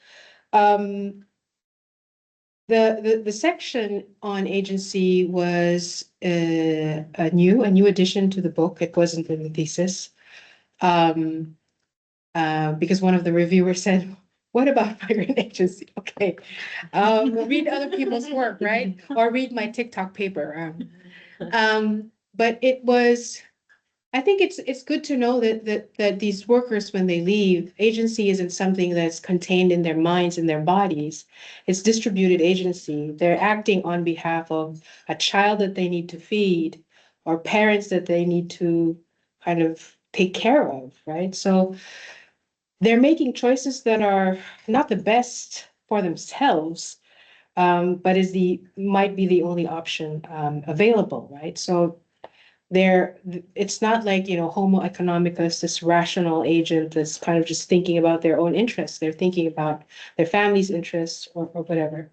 [SPEAKER 2] the section on agency was a new addition to the book. It wasn't in the thesis. Because one of the reviewers said, what about migrant agency? Okay, read other people's work, right? Or read my TikTok paper. But it was, I think it's good to know that these workers, when they leave, agency isn't something that's contained in their minds and their bodies. It's distributed agency. They're acting on behalf of a child that they need to feed or parents that they need to kind of take care of, right? So they're making choices that are not the best for themselves, but might be the only option available, right? So it's not like, Homo economicus, this rational agent that's kind of just thinking about their own interests. They're thinking about their family's interests or whatever.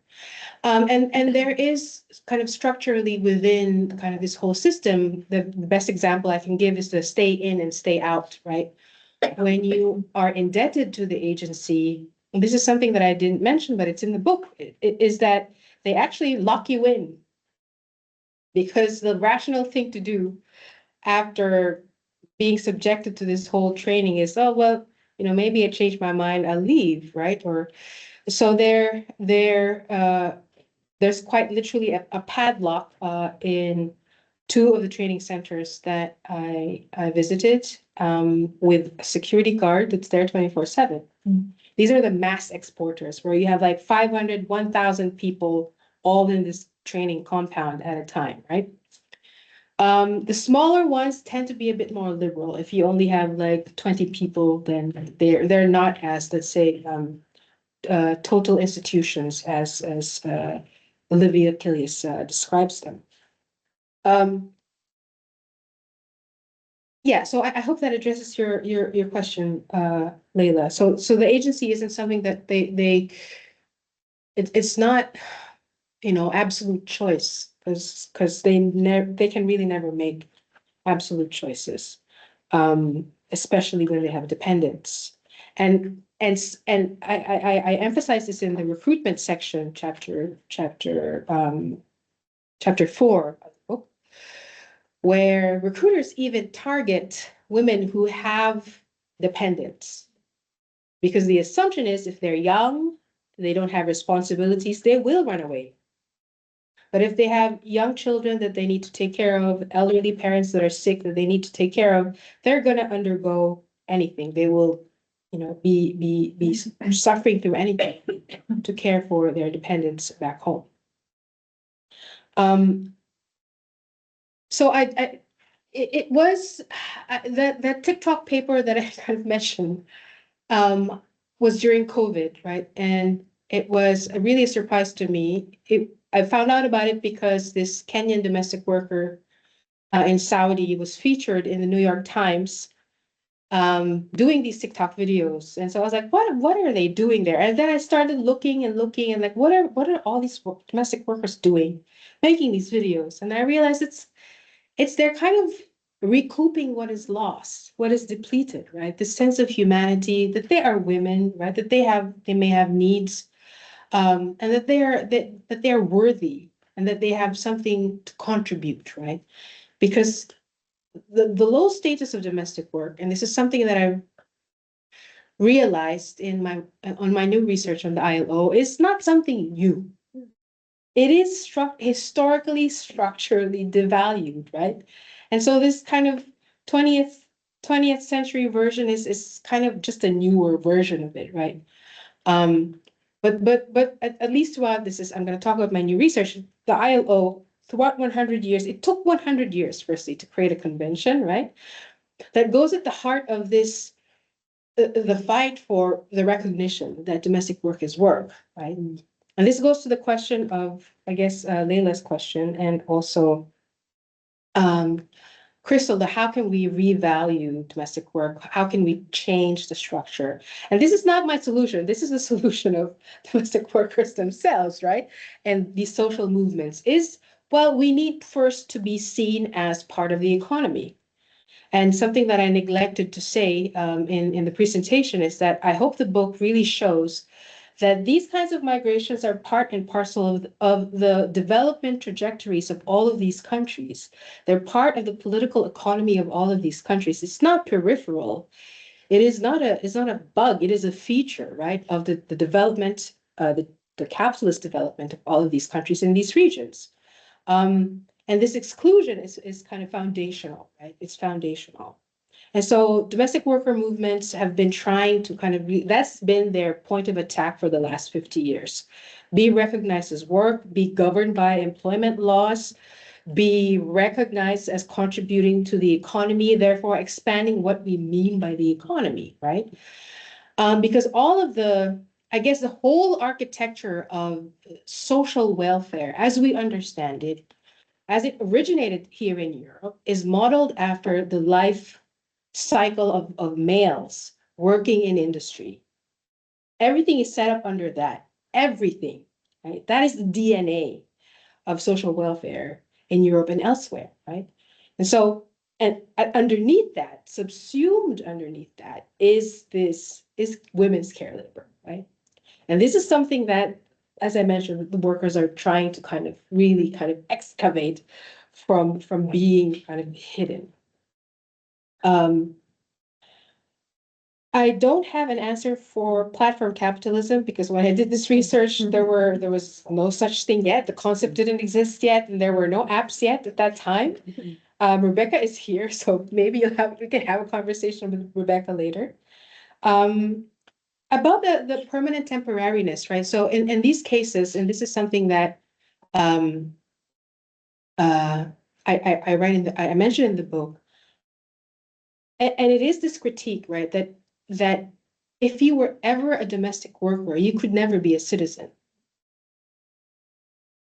[SPEAKER 2] And there is kind of structurally within kind of this whole system, the best example I can give is the stay in and stay out, right? When you are indebted to the agency, and this is something that I didn't mention, but it's in the book, is that they actually lock you in. Because the rational thing to do after being subjected to this whole training is, oh, well, maybe I changed my mind, I'll leave, right? Or so there's quite literally a padlock in two of the training centers that I visited with a security guard that's there 24/7. These are the mass exporters where you have like 500, 1,000 people all in this training compound at a time, right? The smaller ones tend to be a bit more liberal. If you only have like 20 people, then they're not as, let's say, total institutions as Olivia Killius describes them. Yeah, so I hope that addresses your question, Leila. So the agency isn't something that it's not, absolute choice because they can really never make absolute choices, especially when they have dependents. I emphasize this in the recruitment section, chapter 4 of the book, where recruiters even target women who have dependents, because the assumption is if they're young, they don't have responsibilities, they will run away. But if they have young children that they need to take care of, elderly parents that are sick that they need to take care of, they're going to undergo anything. They will, be suffering through anything to care for their dependents back home. So it was that TikTok paper that I kind of mentioned was during COVID, right? And it was really a surprise to me. I found out about it because this Kenyan domestic worker in Saudi was featured in the New York Times doing these TikTok videos. And so I was like, what are they doing there? And then I started looking and like, what are all these domestic workers doing, making these videos? And I realized it's they're kind of recouping what is lost, what is depleted, right? The sense of humanity, that they are women, right? That they may have needs, and that they are worthy, and that they have something to contribute, right? Because the low status of domestic work, and this is something that I've realized on my new research on the ILO, is not something new. It is historically, structurally devalued, right? And so this kind of 20th century version is kind of just a newer version of it, right? But at least throughout this I'm going to talk about my new research. The ILO, throughout 100 years, it took 100 years, firstly, to create a convention, right? That goes at the heart of this, the fight for the recognition that domestic work is work, right? And this goes to the question of, I guess, Leila's question, and also Crystal, how can we revalue domestic work? How can we change the structure? And this is not my solution. This is the solution of domestic workers themselves, right? And these social movements well, we need first to be seen as part of the economy. And something that I neglected to say in the presentation is that I hope the book really shows that these kinds of migrations are part and parcel of the development trajectories of all of these countries. They're part of the political economy of all of these countries. It's not peripheral. It's not a bug. It is a feature, right, of the development, the capitalist development of all of these countries in these regions. And this exclusion is kind of foundational, right? It's foundational. And so domestic worker movements have been trying to kind of, that's been their point of attack for the last 50 years. Be recognized as work, be governed by employment laws, be recognized as contributing to the economy, therefore expanding what we mean by the economy, right? Because all of I guess the whole architecture of social welfare, as we understand it, as it originated here in Europe, is modeled after the life cycle of males working in industry. Everything is set up under that. Everything, right? That is the DNA of social welfare in Europe and elsewhere, right? And so, and underneath that, subsumed underneath that, is women's care labor, right? And this is something that, as I mentioned, the workers are trying to kind of really kind of excavate from being kind of hidden. I don't have an answer for platform capitalism, because when I did this research, there was no such thing yet. The concept didn't exist yet, and there were no apps yet at that time. Rebecca is here, so maybe we can have a conversation with Rebecca later. About the permanent temporariness, right? So in these cases, and this is something that I mentioned in the book, and it is this critique, right? That if you were ever a domestic worker, you could never be a citizen.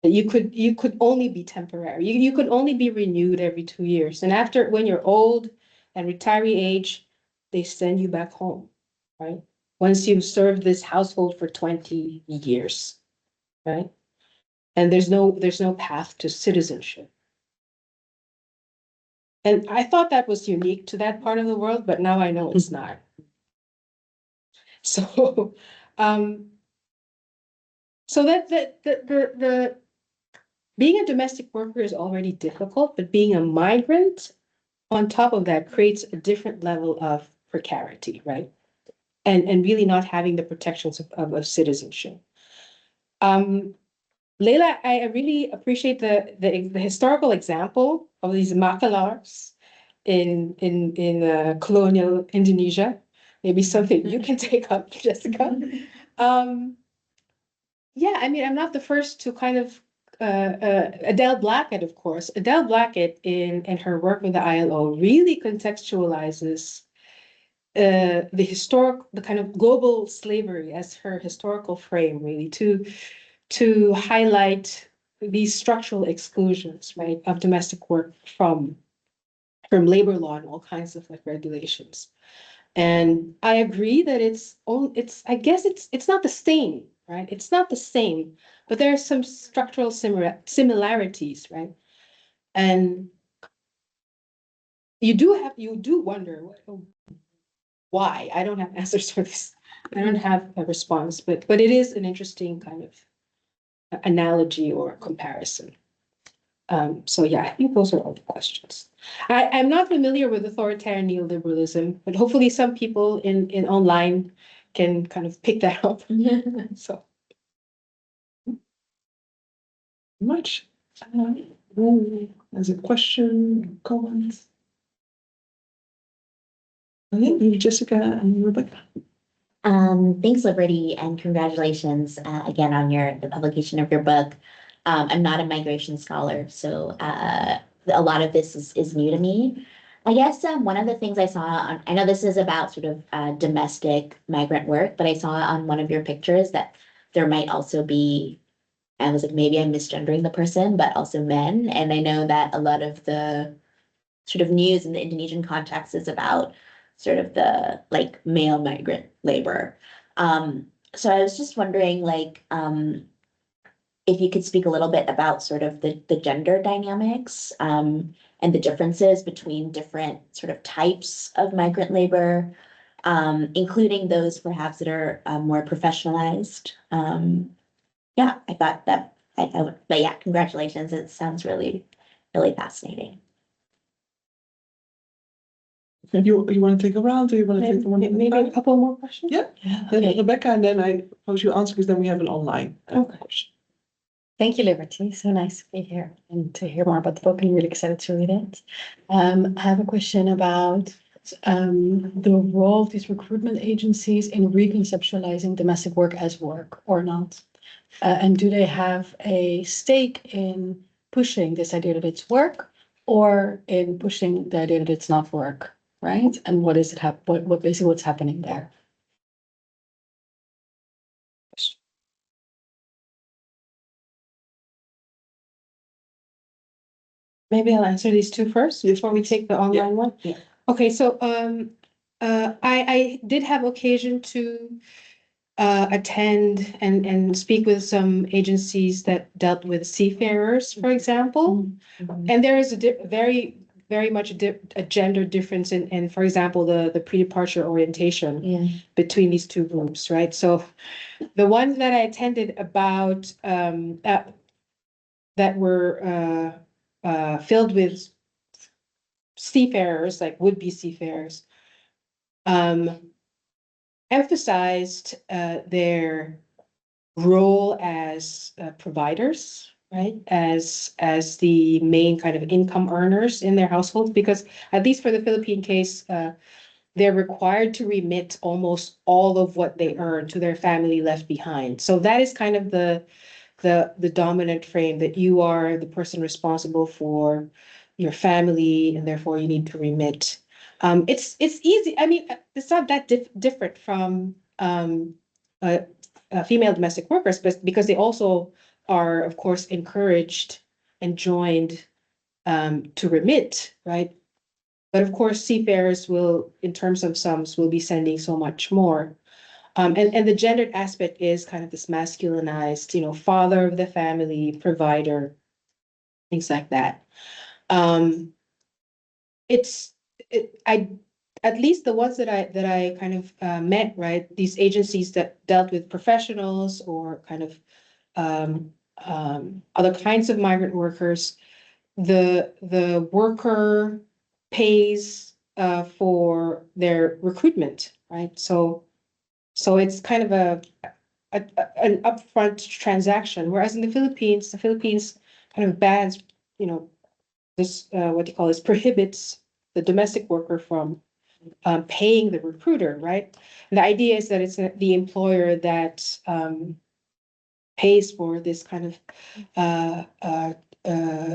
[SPEAKER 2] You could only be temporary. You could only be renewed every 2 years. And after, when you're old and retiree age, they send you back home, right? Once you've served this household for 20 years, right? And there's no path to citizenship. And I thought that was unique to that part of the world, but now I know it's not. So, so that the being a domestic worker is already difficult, but being a migrant on top of that creates a different level of precarity, right? And really not having the protections of citizenship. Leila, I really appreciate the historical example of these makalars in colonial Indonesia. Maybe something you can take up, Jessica. Yeah, I mean, I'm not the first to kind of Adele Blackett, of course. Adele Blackett in her work with the ILO really contextualizes the kind of global slavery as her historical frame, really, to highlight these structural exclusions, right, of domestic work from labor law and all kinds of like regulations. And I agree that I guess it's not the same, right? It's not the same, but there are some structural similarities, right? And you do wonder why. I don't have answers for this. I don't have a response, but it is an interesting kind of analogy or comparison. So yeah, I think those are all the questions. I'm not familiar with authoritarian neoliberalism, but hopefully some people in online can kind of pick that up. So
[SPEAKER 1] Much. There's a question, comment. Okay, maybe Jessica and Rebecca.
[SPEAKER 5] Thanks, Liberty, and congratulations again on the publication of your book. I'm not a migration scholar, so a lot of this is new to me. I guess one of the things I saw I know this is about sort of domestic migrant work, but I saw on one of your pictures that there might also be, I was like, maybe I'm misgendering the person, but also men. And I know that a lot of the sort of news in the Indonesian context is about sort of the like male migrant labor. So I was just wondering, like, if you could speak a little bit about sort of the gender dynamics and the differences between different sort of types of migrant labor, including those perhaps that are more professionalized. Yeah, I thought that I would, but yeah, congratulations. It sounds really, really fascinating.
[SPEAKER 1] You want to take a round, or you want to take the one?
[SPEAKER 2] maybe a couple more questions?
[SPEAKER 1] Yeah.
[SPEAKER 2] Okay.
[SPEAKER 1] Rebecca, and then I propose you answer, because then we have an online question.
[SPEAKER 6] Thank you, Liberty. So nice to be here and to hear more about the book. I'm really excited to read it. I have a question about the role of these recruitment agencies in reconceptualizing domestic work as work or not. And do they have a stake in pushing this idea that it's work or in pushing the idea that it's not work, right? And what is it what basically what's happening there?
[SPEAKER 2] Maybe I'll answer these two first before we take the online one.
[SPEAKER 5] Yeah.
[SPEAKER 2] Okay, so I did have occasion to attend and speak with some agencies that dealt with seafarers, for example. And there is very much a gender difference in, for example, the pre-departure orientation between these two groups, right? So the ones that I attended about that were filled with seafarers, like would-be seafarers, emphasized their role as providers, right? As the main kind of income earners in their households, because at least for the Philippine case, they're required to remit almost all of what they earn to their family left behind. So that is kind of the dominant frame, that you are the person responsible for your family and therefore you need to remit. It's easy. I mean, it's not that different from female domestic workers, but because they also are, of course, encouraged and joined to remit, right? But of course, seafarers will, in terms of sums, will be sending so much more. And the gendered aspect is kind of this masculinized, father of the family, provider, things like that. at least the ones that I kind of met, right? These agencies that dealt with professionals or kind of other kinds of migrant workers, the worker pays for their recruitment, right? So it's kind of an upfront transaction, whereas in the Philippines kind of bans, you know, this what do you call this, prohibits the domestic worker from paying the recruiter, right? And the idea is that it's the employer that pays for this kind of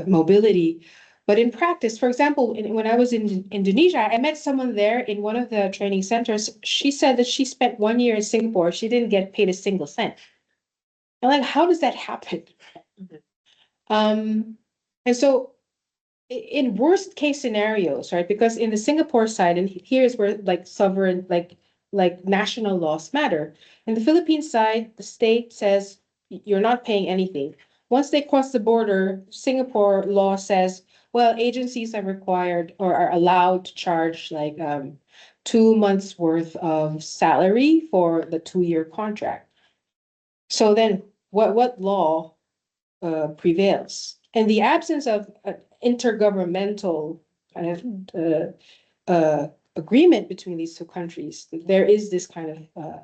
[SPEAKER 2] mobility. But in practice, for example, when I was in Indonesia, I met someone there in one of the training centers. She said that she spent 1 year in Singapore. She didn't get paid a single cent. I'm like, how does that happen? And so in worst case scenarios, right? Because in the Singapore side, and here's where like sovereign, like national laws matter. In the Philippine side, the state says you're not paying anything. Once they cross the border, Singapore law says, well, agencies are required or are allowed to charge like 2 months worth of salary for the 2-year contract. So then what law prevails? In the absence of intergovernmental kind of agreement between these two countries, there is this kind of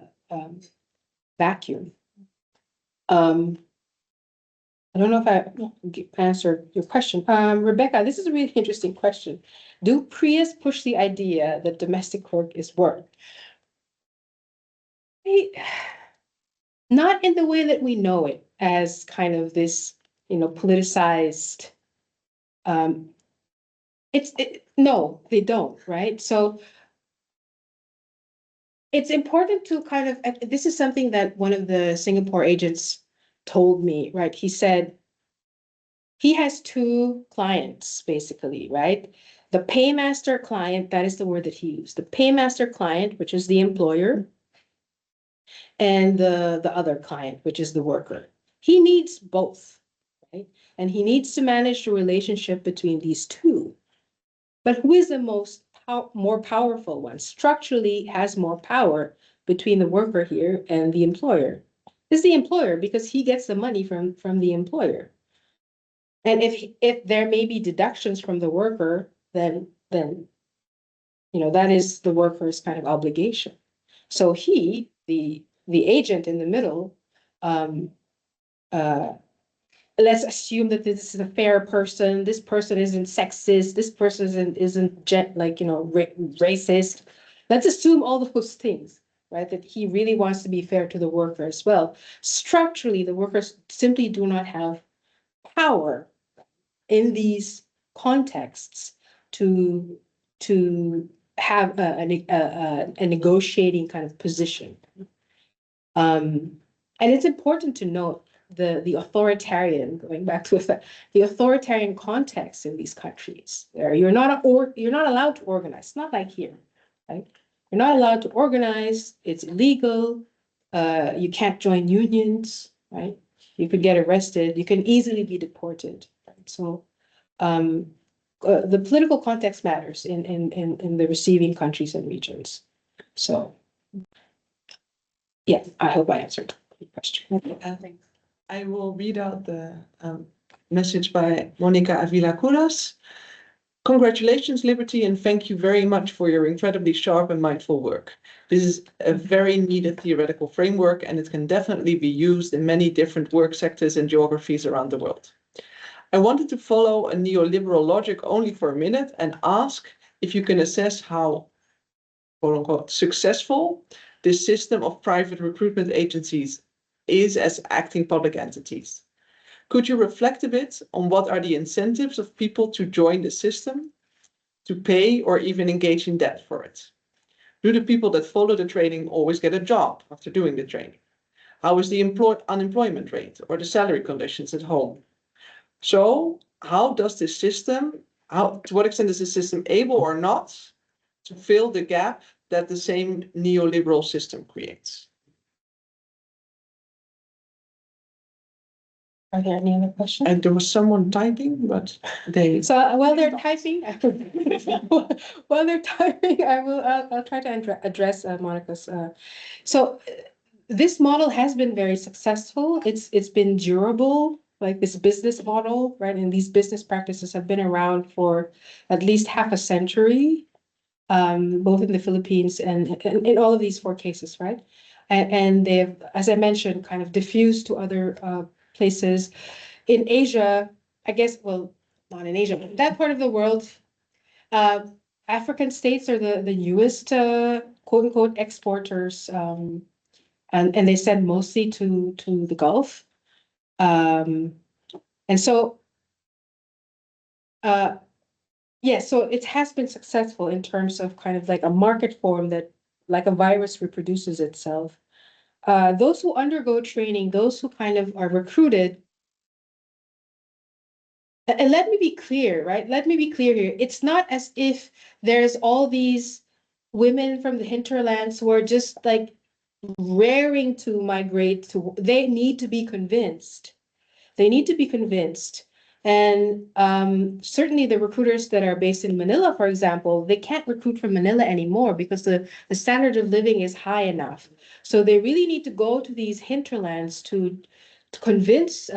[SPEAKER 2] vacuum. I don't know if I answered your question. Rebecca, this is a really interesting question. Do Prius push the idea that domestic work is work? Not in the way that we know it, as kind of this, politicized. No, they don't, right? So it's important to kind of, this is something that one of the Singapore agents told me, right? He said he has two clients, basically, right? The paymaster client, that is the word that he used. The paymaster client, which is the employer, and the other client, which is the worker. He needs both, right? And he needs to manage the relationship between these two. But who is the more powerful one? Structurally has more power between the worker here and the employer. It's the employer because he gets the money from the employer. And if there may be deductions from the worker, then that is the worker's kind of obligation. So he, the agent in the middle, let's assume that this is a fair person. This person isn't sexist. This person isn't racist. Let's assume all those things, right? That he really wants to be fair to the worker as well. Structurally, the workers simply do not have power in these contexts to have a negotiating kind of position. And it's important to note the authoritarian, going back to the authoritarian context in these countries. There, you're not allowed to organize. It's not like here, right? You're not allowed to organize. It's illegal. You can't join unions, right? You could get arrested. You can easily be deported. Right? So, the political context matters in the receiving countries and regions. So, yeah, I hope I answered your question.
[SPEAKER 1] Thanks. I will read out the message by Monica Avila Curas. Congratulations, Liberty, and thank you very much for your incredibly sharp and mindful work. This is a very needed theoretical framework, and it can definitely be used in many different work sectors and geographies around the world. I wanted to follow a neoliberal logic only for a minute and ask if you can assess how, quote unquote, successful this system of private recruitment agencies is as acting public entities. Could you reflect a bit on what are the incentives of people to join the system, to pay or even engage in debt for it? Do the people that follow the training always get a job after doing the training? How is the unemployment rate or the salary conditions at home? So how does this system, to what extent is the system able or not to fill the gap that the same neoliberal system creates?
[SPEAKER 2] Are there any other questions?
[SPEAKER 1] And there was someone typing, but they.
[SPEAKER 2] So while they're typing, while they're typing, I'll try to address Monica's. So this model has been very successful. It's been durable, like this business model, right? And these business practices have been around for at least half a century, both in the Philippines and in all of these 4 cases, right? And they've, as I mentioned, kind of diffused to other places. In Asia, I guess, well, not in Asia, but that part of the world, African states are the newest quote unquote exporters, and they send mostly to the Gulf. And so, yeah, so it has been successful in terms of kind of like a market form that, like a virus, reproduces itself. Those who undergo training, those who kind of are recruited. And let me be clear, right? Let me be clear here. It's not as if there's all these women from the hinterlands who are just like raring to migrate to, they need to be convinced. They need to be convinced. And certainly the recruiters that are based in Manila, for example, they can't recruit from Manila anymore because the standard of living is high enough. So they really need to go to these hinterlands to convince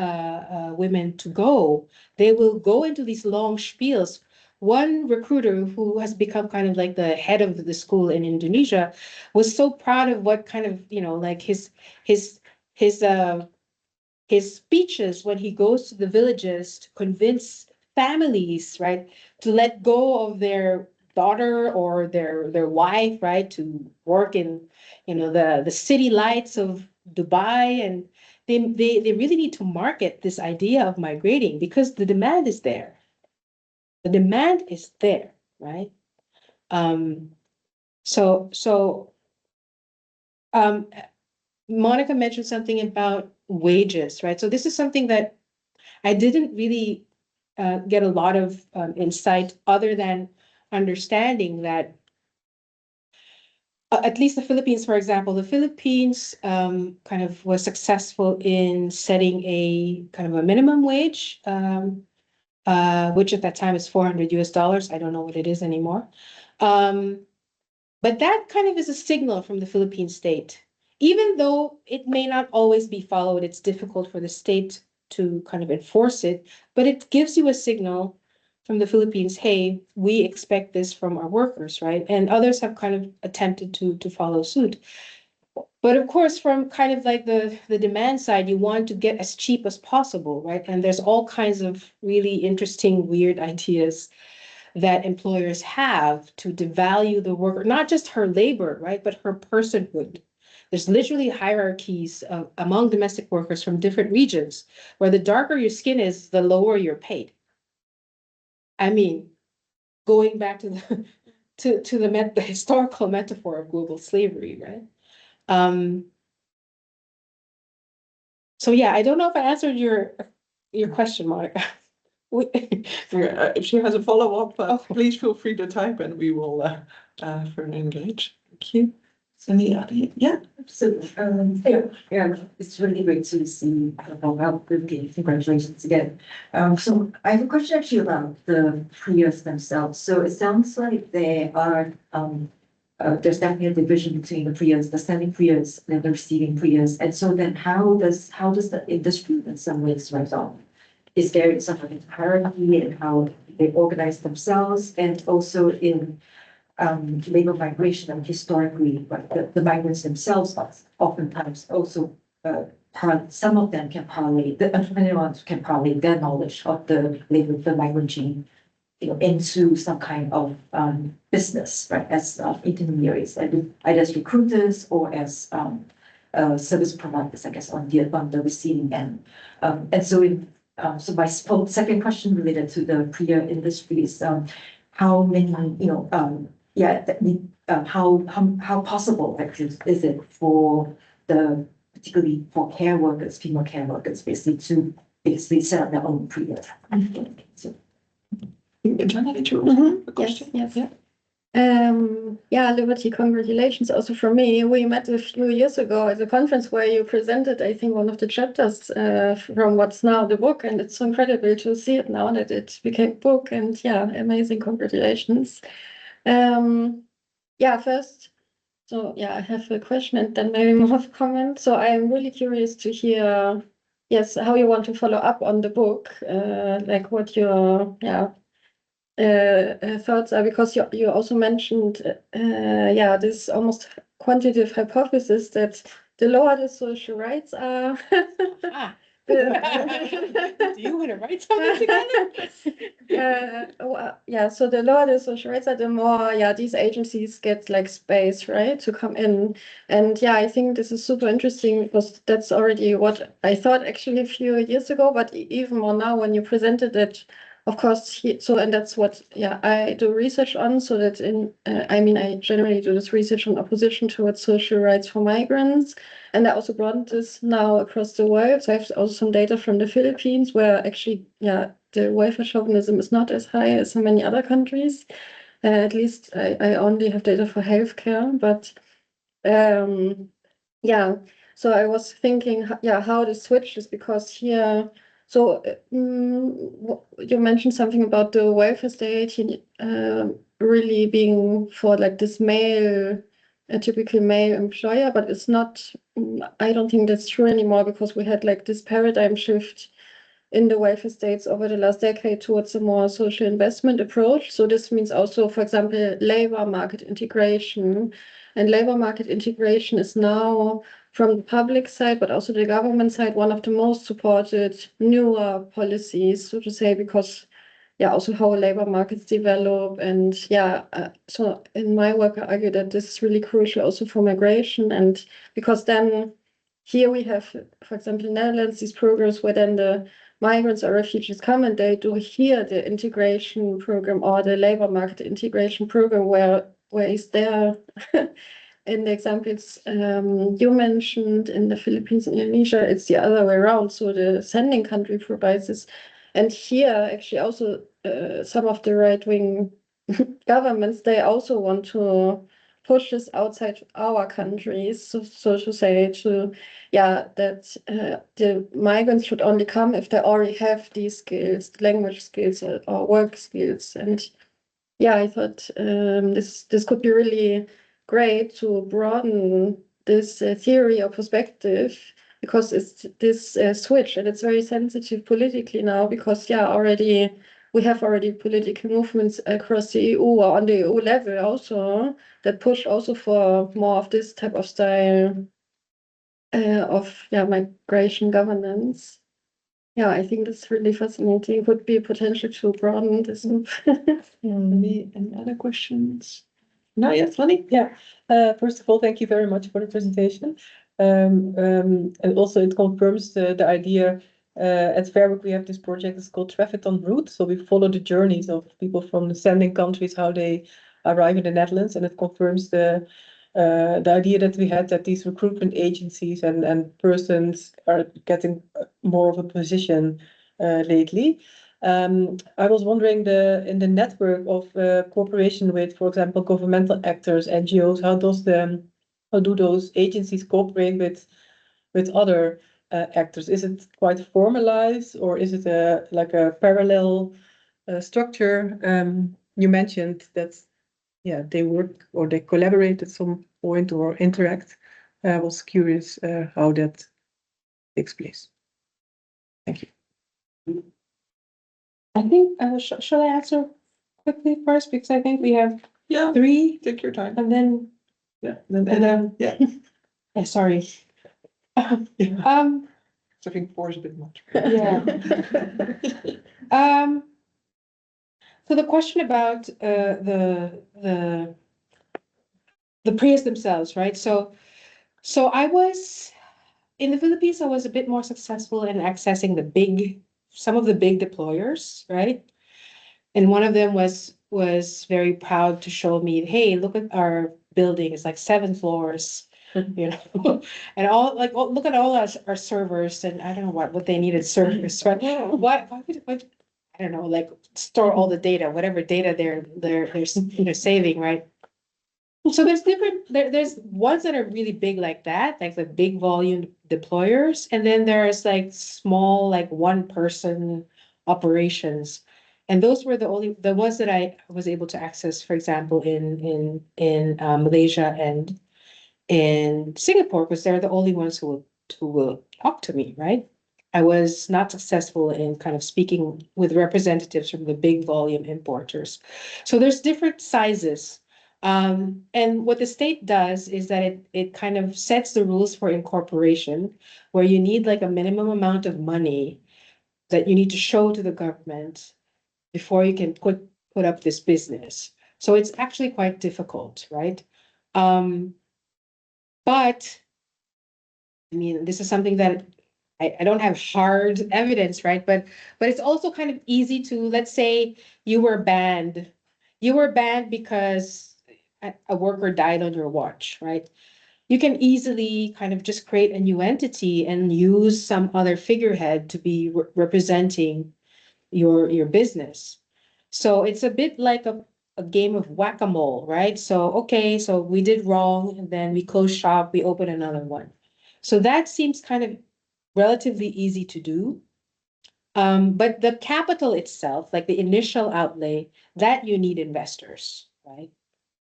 [SPEAKER 2] women to go. They will go into these long spiels. One recruiter who has become kind of like the head of the school in Indonesia was so proud of what kind of, like his speeches when he goes to the villages to convince families, right, to let go of their daughter or their wife, right, to work in, the city lights of Dubai. And they really need to market this idea of migrating because the demand is there. The demand is there, right? So Monica mentioned something about wages, right? So this is something that I didn't really get a lot of insight other than understanding that at least the Philippines, for example, the Philippines kind of was successful in setting a kind of a minimum wage, which at that time is $400. I don't know what it is anymore. But that kind of is a signal from the Philippine state. Even though it may not always be followed, it's difficult for the state to kind of enforce it, but it gives you a signal from the Philippines, hey, we expect this from our workers, right? And others have kind of attempted to follow suit. But of course, from kind of like the demand side, you want to get as cheap as possible, right? And there's all kinds of really interesting, weird ideas that employers have to devalue the worker, not just her labor, right, but her personhood. There's literally hierarchies among domestic workers from different regions, where the darker your skin is, the lower you're paid. I mean, going back to the historical metaphor of global slavery, right? So yeah, I don't know if I answered your question, Monica.
[SPEAKER 1] If she has a follow-up, please feel free to type and we will further engage. Thank you. Any other? Yeah.
[SPEAKER 7] So, yeah, it's really great to see how good. Congratulations again. So I have a question actually about the PRIAs themselves. So it sounds like there are, there's definitely a division between the PRIAs, the sending PRIAs and the receiving PRIAs. And so then how does the industry in some ways write off? Is there some kind of hierarchy in how they organize themselves, and also in labor migration, and historically, but the migrants themselves oftentimes also some of them can parlay, the entrepreneurs can parlay their knowledge of the labor, the migrant gene, into some kind of business, right, as intermediaries, either as recruiters or as service providers, I guess, on the receiving end. And so so my second question related to the PRIA industry is how many, how possible actually is it for particularly for care workers, female care workers, basically set up their own PRIA? So,
[SPEAKER 1] Can I get you a question?
[SPEAKER 6] Yes. Yeah, Liberty, congratulations also from me. We met a few years ago at a conference where you presented, I think, one of the chapters from what's now the book, and it's so incredible to see it now that it became book. And yeah, amazing, congratulations. Yeah, first, so yeah, I have a question and then maybe more of a comment. So I'm really curious to hear, yes, how you want to follow up on the book, like what your thoughts are, because you also mentioned yeah, this almost quantitative hypothesis that the lower the social rights are,
[SPEAKER 2] Do you want to write something together?
[SPEAKER 6] yeah, so the lower the social rights are, the more these agencies get like space, right, to come in. And yeah, I think this is super interesting because that's already what I thought actually a few years ago, but even more now when you presented it. Of course, and that's what I do research on. So that I mean, I generally do this research on opposition towards social rights for migrants, and I also broadened this now across the world. So I have also some data from the Philippines, where actually, the welfare chauvinism is not as high as in many other countries. At least I only have data for healthcare, but yeah. So I was thinking, how to switch this, because here. So you mentioned something about the welfare state really being for like this male, a typical male employer, but it's not. I don't think that's true anymore, because we had like this paradigm shift in the welfare states over the last decade towards a more social investment approach. So this means also, for example, labor market integration. And labor market integration is now, from the public side, but also the government side, one of the most supported newer policies, so to say, because also how labor markets develop. And so in my work, I argue that this is really crucial also for migration. And because then here we have, for example, in Netherlands, these programs where then the migrants or refugees come and they do here the integration program or the labor market integration program, where is there in the examples you mentioned in the Philippines and Indonesia, it's the other way around. So the sending country provides this. And here, actually, also some of the right-wing governments, they also want to push this outside our countries, so to say, that the migrants should only come if they already have these skills, language skills or work skills. And I thought this could be really great to broaden this theory or perspective, because it's this switch, and it's very sensitive politically now, because already we have political movements across the EU or on the EU level also that push also for more of this type of style of migration governance. I think that's really fascinating. Would be a potential to broaden this.
[SPEAKER 1] Any other questions? No, yes, Lonnie?
[SPEAKER 8] Yeah. First of all, thank you very much for the presentation. And also it confirms the idea. At Fairwork, we have this project, it's called Traffic en Route. So we follow the journeys of people from the sending countries, how they arrive in the Netherlands, and it confirms the idea that we had, that these recruitment agencies and persons are getting more of a position lately. I was wondering, in the network of cooperation with, for example, governmental actors, NGOs, how do those agencies cooperate with other actors? Is it quite formalized, or is it like a parallel structure? You mentioned that they work or they collaborate at some point or interact. I was curious how that takes place. Thank you.
[SPEAKER 2] I think, shall I answer quickly first? Because I think we have three,
[SPEAKER 1] Take your time.
[SPEAKER 2] and then, sorry.
[SPEAKER 1] I think 4 is a bit much.
[SPEAKER 2] So the question about the prayers themselves, right? So I was in the Philippines. I was a bit more successful in accessing some of the big deployers, right? And one of them was very proud to show me, hey, look at our building. It's like 7 floors, and look at all our servers, and I don't know what they needed servers, right? Why would I don't know, like store all the data, whatever data they're saving, right? So there's there's ones that are really big like that, like the big volume deployers, and then there's like small, like one person operations. And those were the ones that I was able to access, for example, in Malaysia and in Singapore, because they're the only ones who will talk to me, right? I was not successful in kind of speaking with representatives from the big volume importers. So there's different sizes. And what the state does is that it kind of sets the rules for incorporation, where you need like a minimum amount of money that you need to show to the government before you can put up this business. So it's actually quite difficult, right? But I mean, this is something that I don't have hard evidence, right? But it's also kind of easy to, let's say you were banned. You were banned because a worker died on your watch, right? You can easily kind of just create a new entity and use some other figurehead to be representing your business. So it's a bit like a game of whack-a-mole, right? So, okay, so we did wrong, and then we close shop, we open another one. So that seems kind of relatively easy to do. But the capital itself, like the initial outlay, that you need investors, right?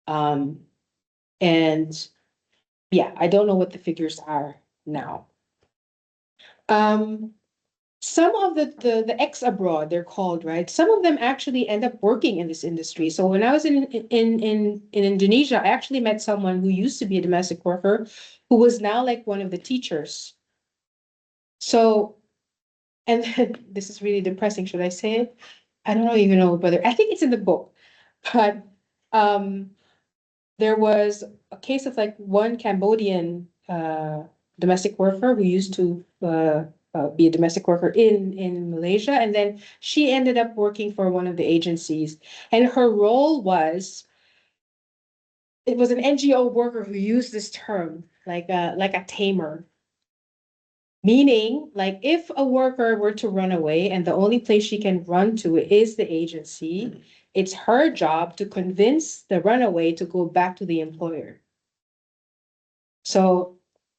[SPEAKER 2] Um, and yeah, I don't know what the figures are now. Some of the ex abroad, they're called, right? Some of them actually end up working in this industry. So when I was in Indonesia, I actually met someone who used to be a domestic worker who was now like one of the teachers. So, and then, this is really depressing. Should I say it? I don't even know whether, I think it's in the book, but there was a case of like one Cambodian domestic worker who used to be a domestic worker in Malaysia, and then she ended up working for one of the agencies, and her role was, it was an NGO worker who used this term like a tamer. Meaning, like if a worker were to run away and the only place she can run to is the agency, it's her job to convince the runaway to go back to the employer. So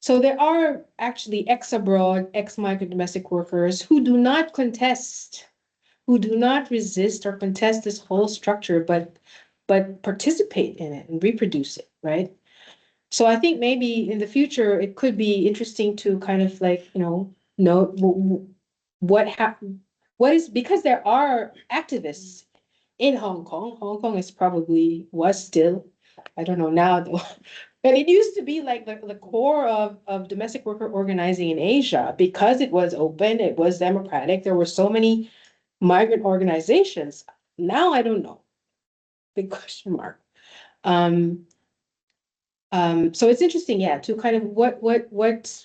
[SPEAKER 2] there are actually ex-abroad, ex-migrant domestic workers who do not contest, who do not resist or contest this whole structure, but participate in it and reproduce it, right? So I think maybe in the future, it could be interesting to kind of like, know what is, because there are activists in Hong Kong. Hong Kong was still, I don't know now though, but it used to be like the core of domestic worker organizing in Asia, because it was open, it was democratic. There were so many migrant organizations. Now I don't know. Big question mark. So it's interesting, yeah, to kind of what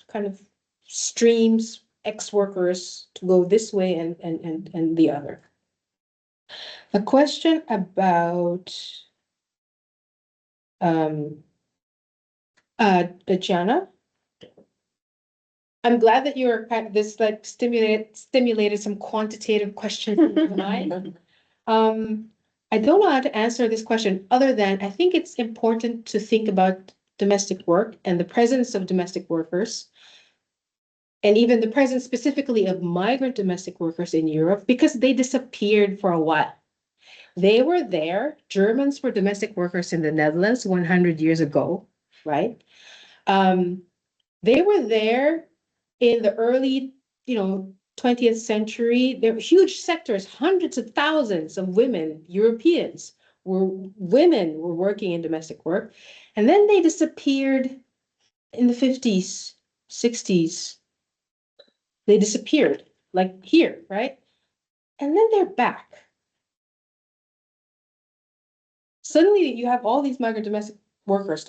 [SPEAKER 2] kind of streams ex-workers to go this way and the other. A question about Jana. I'm glad that you're kind of this like stimulated some quantitative questions in your mind. I don't know how to answer this question other than I think it's important to think about domestic work and the presence of domestic workers, and even the presence specifically of migrant domestic workers in Europe, because they disappeared for a while. They were there. Germans were domestic workers in the Netherlands 100 years ago, right? They were there in the early, 20th century. There were huge sectors, hundreds of thousands of women, Europeans, women were working in domestic work. And then they disappeared in the 50s, 60s. They disappeared, like here, right? And then they're back. Suddenly you have all these migrant domestic workers,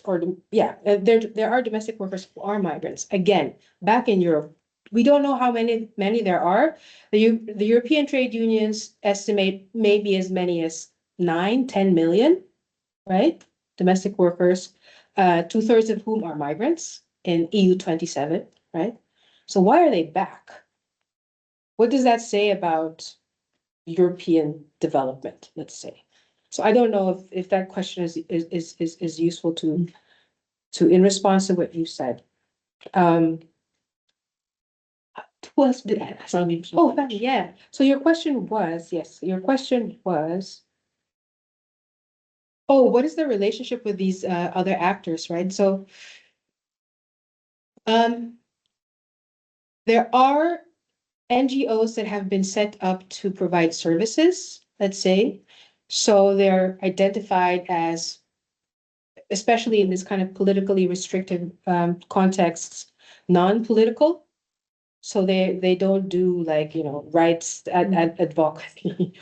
[SPEAKER 2] there are domestic workers who are migrants, again, back in Europe. We don't know how many there are. The European trade unions estimate maybe as many as 9-10 million, right? Domestic workers, 2/3 of whom are migrants in EU 27, right? So why are they back? What does that say about European development, let's say. So I don't know if that question is useful to in response to what you said. Who else did I ask? Oh, Fanny, yeah. So your question was, yes, your question was, oh, what is the relationship with these other actors, right? So there are NGOs that have been set up to provide services, let's say. So they're identified as, especially in this kind of politically restrictive contexts, non-political. So they don't do like, rights advocacy.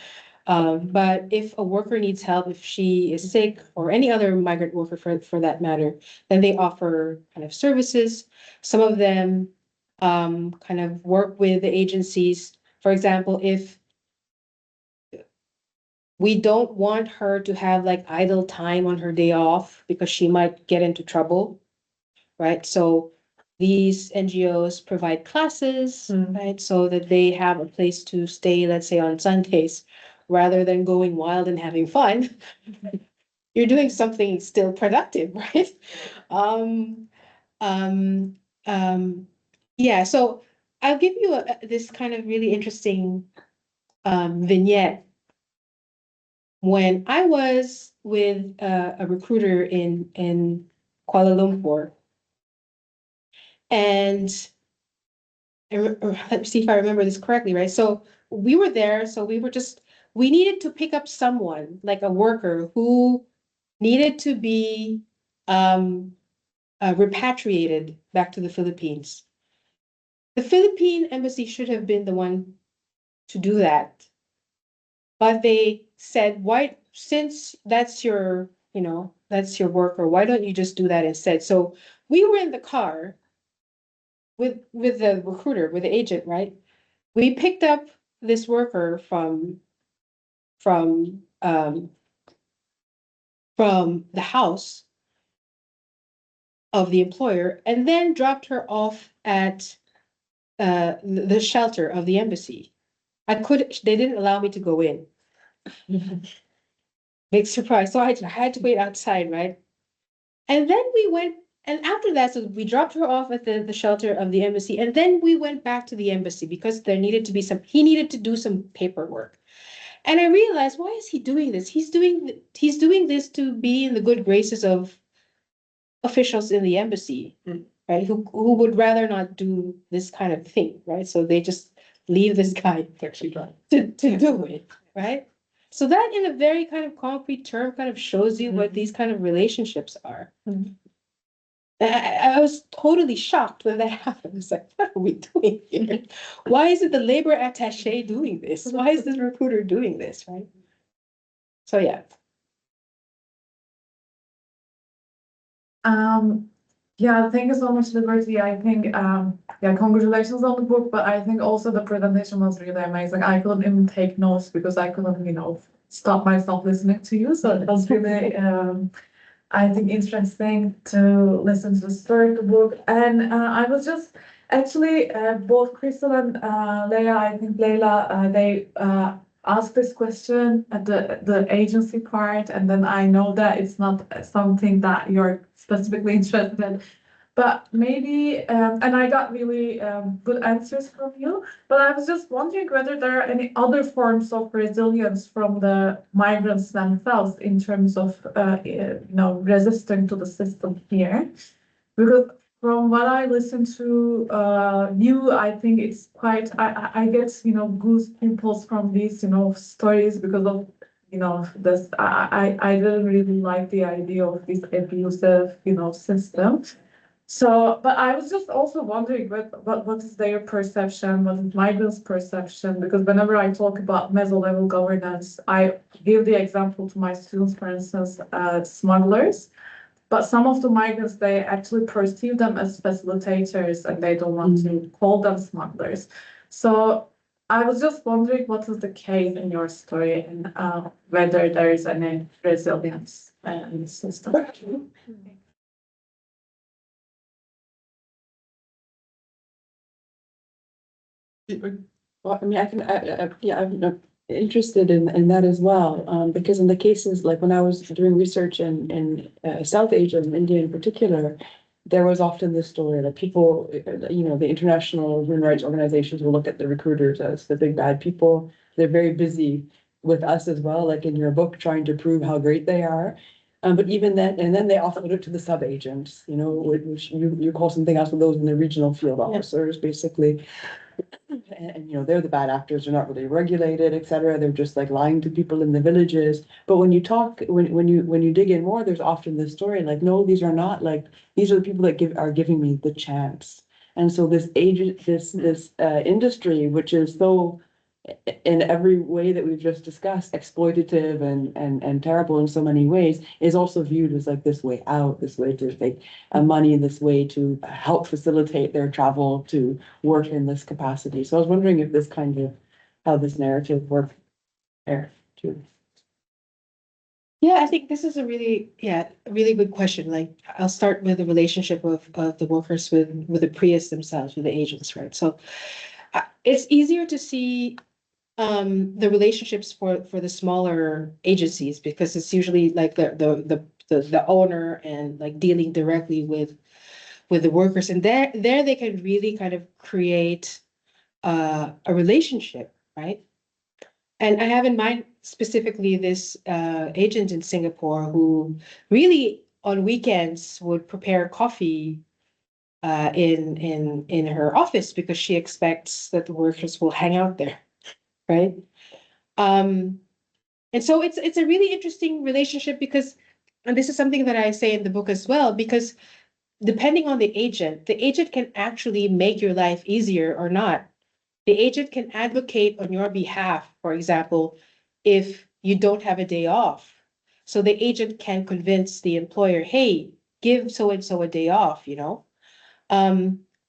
[SPEAKER 2] But if a worker needs help, if she is sick or any other migrant worker for that matter, then they offer kind of services. Some of them kind of work with the agencies. For example, if we don't want her to have like idle time on her day off because she might get into trouble, right? So these NGOs provide classes, right? So that they have a place to stay, let's say on Sundays, rather than going wild and having fun. You're doing something still productive, right? Yeah, so I'll give you this kind of really interesting vignette. When I was with a recruiter in Kuala Lumpur, and let me see if I remember this correctly, right? So we were there, so we needed to pick up someone, like a worker who needed to be repatriated back to the Philippines. The Philippine embassy should have been the one to do that. But they said, why, since that's your, that's your worker, why don't you just do that instead? So we were in the car with the recruiter, with the agent, right? We picked up this worker from the house of the employer and then dropped her off at the shelter of the embassy. They didn't allow me to go in. Big surprise. So I had to wait outside, right? And then we went, and after that, so we dropped her off at the shelter of the embassy, and then we went back to the embassy because there needed to be he needed to do some paperwork. And I realized, why is he doing this? He's doing this to be in the good graces of officials in the embassy, right? Who would rather not do this kind of thing, right? So they just leave this guy to do it, right? So that in a very kind of concrete term kind of shows you what these kind of relationships are. I was totally shocked when that happened. It's like, what are we doing here? Why is it the labor attaché doing this? Why is this recruiter doing this, right? So yeah.
[SPEAKER 9] Yeah, thank you so much, Liberty. I think, yeah, congratulations on the book, but I think also the presentation was really amazing. I couldn't even take notes because I couldn't, stop myself listening to you. So it was really, I think, interesting to listen to the story of the book. And I was just actually, both Crystal and Leila, I think Leila, they asked this question at the agency part, and then I know that it's not something that you're specifically interested in, but maybe, and I got really good answers from you, but I was just wondering whether there are any other forms of resilience from the migrants themselves in terms of, resisting to the system here. Because from what I listen to you, I think it's quite, I get, goose pimples from these, stories because of, this, I didn't really like the idea of this abusive, system. So, but I was just also wondering what is their perception, what is migrants' perception? Because whenever I talk about meso-level governance, I give the example to my students, for instance, smugglers. But some of the migrants, they actually perceive them as facilitators and they don't want to call them smugglers. So I was just wondering what is the case in your story and whether there is any resilience in the system.
[SPEAKER 3] Well, I mean, I can, yeah, interested in that as well, because in the cases, like when I was doing research in South Asia and India in particular, there was often this story that people, the international human rights organizations will look at the recruiters as the big bad people. They're very busy with us as well, like in your book, trying to prove how great they are. But even then, and then they offload it to the sub-agents, which you call something else with those in the regional field officers, basically. And they're the bad actors, they're not really regulated, etc. They're just like lying to people in the villages. But when you dig in more, there's often this story like, no, these are not like, these are the people that are giving me the chance. And so this industry, which is so in every way that we've just discussed, exploitative and terrible in so many ways, is also viewed as like this way out, this way to make money, this way to help facilitate their travel to work in this capacity. So I was wondering if this kind of how this narrative worked there too.
[SPEAKER 2] Yeah, I think this is a really good question. Like, I'll start with the relationship of the workers with the Prius themselves, with the agents, right? So it's easier to see the relationships for the smaller agencies, because it's usually like the owner and like dealing directly with the workers, and there they can really kind of create a relationship, right? And I have in mind specifically this agent in Singapore who really on weekends would prepare coffee in her office because she expects that the workers will hang out there, right? And so it's a really interesting relationship because, and this is something that I say in the book as well, because depending on the agent can actually make your life easier or not. The agent can advocate on your behalf, for example, if you don't have a day off. So the agent can convince the employer, hey, give so-and-so a day off,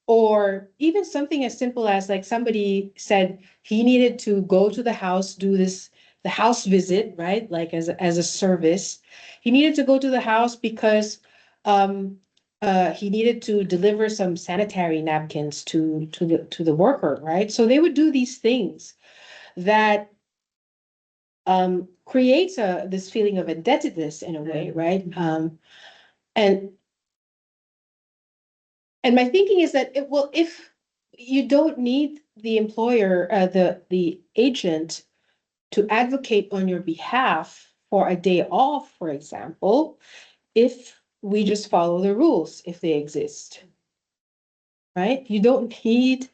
[SPEAKER 2] or even something as simple as like somebody said he needed to go to the house, do the house visit, right? Like as a service. He needed to go to the house because he needed to deliver some sanitary napkins to the worker, right? So they would do these things that creates this feeling of indebtedness in a way, right? And my thinking is that if you don't need the employer, the agent to advocate on your behalf for a day off, for example, if we just follow the rules, if they exist, right? You don't need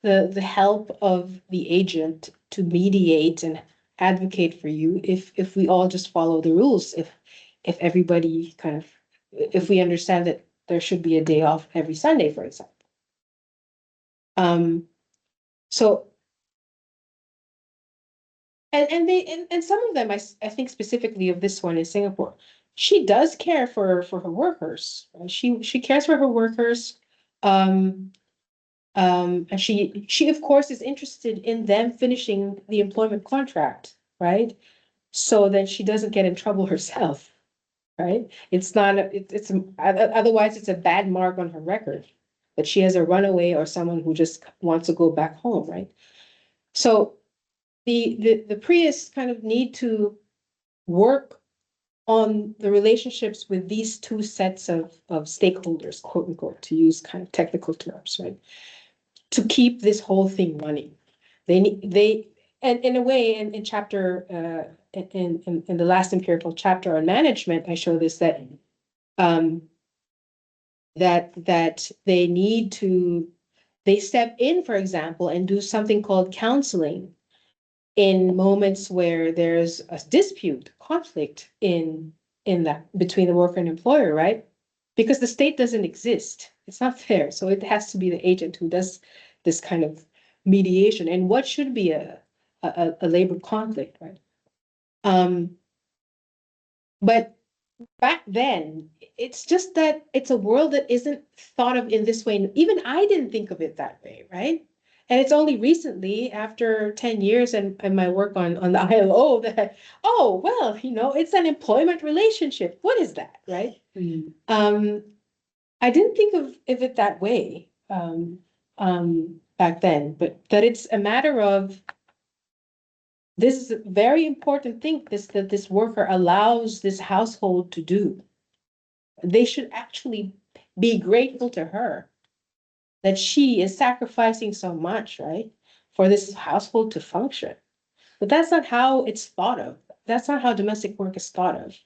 [SPEAKER 2] the help of the agent to mediate and advocate for you if we all just follow the rules, if everybody if we understand that there should be a day off every Sunday, for example. So and some of them, I think specifically of this one in Singapore, she does care for her workers. Right? She cares for her workers. And she of course is interested in them finishing the employment contract, right? So that she doesn't get in trouble herself, right? It's not otherwise it's a bad mark on her record that she has a runaway or someone who just wants to go back home, right? So the Prius kind of need to work on the relationships with these two sets of stakeholders, quote unquote, to use kind of technical terms, right? To keep this whole thing running. And in a way, in chapter, in the last empirical chapter on management, I show this, that they step in, for example, and do something called counseling in moments where there's a dispute, conflict in that between the worker and employer, right? Because the state doesn't exist. It's not there. So it has to be the agent who does this kind of mediation and what should be a labor conflict, right? But back then, it's just that it's a world that isn't thought of in this way. Even I didn't think of it that way, right? And it's only recently, after 10 years and my work on the ILO, that, oh, well, it's an employment relationship. What is that, right? I didn't think of it that way back then, but that it's a matter of this is a very important thing that this worker allows this household to do. They should actually be grateful to her that she is sacrificing so much, right, for this household to function. But that's not how it's thought of. That's not how domestic work is thought of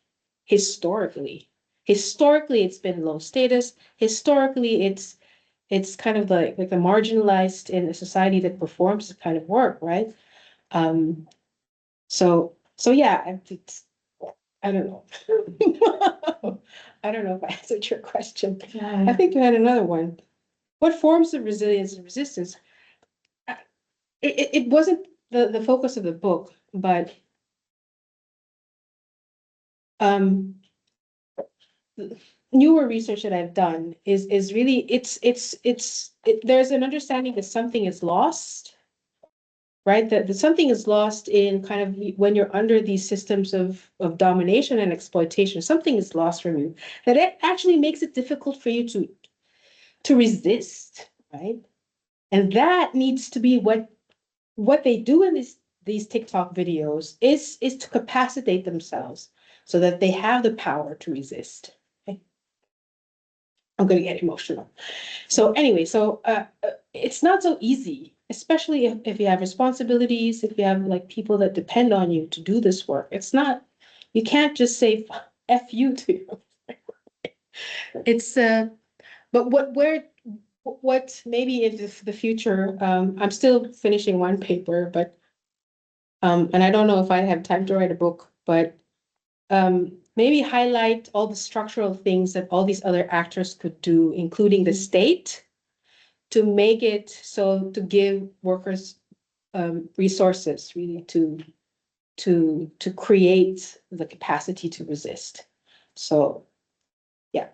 [SPEAKER 2] historically. Historically, it's been low status. Historically, it's kind of like the marginalized in a society that performs this kind of work, right? So yeah, I don't know. I don't know if I answered your question. I think you had another one. What forms of resilience and resistance? It wasn't the focus of the book, but newer research that I've done is really there's an understanding that something is lost, right? That something is lost in kind of when you're under these systems of domination and exploitation, something is lost from you. That it actually makes it difficult for you to resist, right? And that needs to be what they do in these TikTok videos is to capacitate themselves so that they have the power to resist. Okay? I'm going to get emotional. So anyway, it's not so easy, especially if you have responsibilities, if you have like people that depend on you to do this work. It's not, you can't just say F you to you. It's but what maybe if the future, I'm still finishing one paper, but and I don't know if I have time to write a book, but maybe highlight all the structural things that all these other actors could do, including the state, to make it so to give workers resources really to create the capacity to resist. So yeah.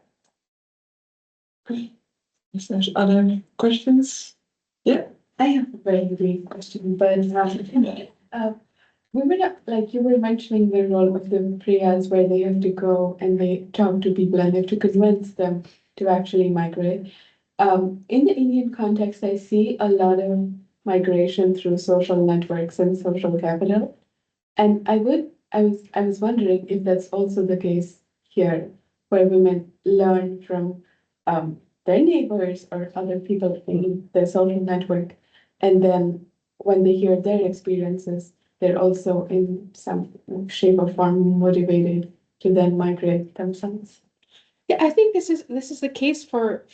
[SPEAKER 3] Is there other questions? Yeah.
[SPEAKER 6] I have a very brief question, but we were not, like you were mentioning the role of the priyas where they have to go and they talk to people and they have to convince them to actually migrate. In the Indian context, I see a lot of migration through social networks and social capital. And I was wondering if that's also the case here, where women learn from their neighbors or other people in their social network, and then when they hear their experiences, they're also in some shape or form motivated to then migrate themselves.
[SPEAKER 2] Yeah, I think this is the case for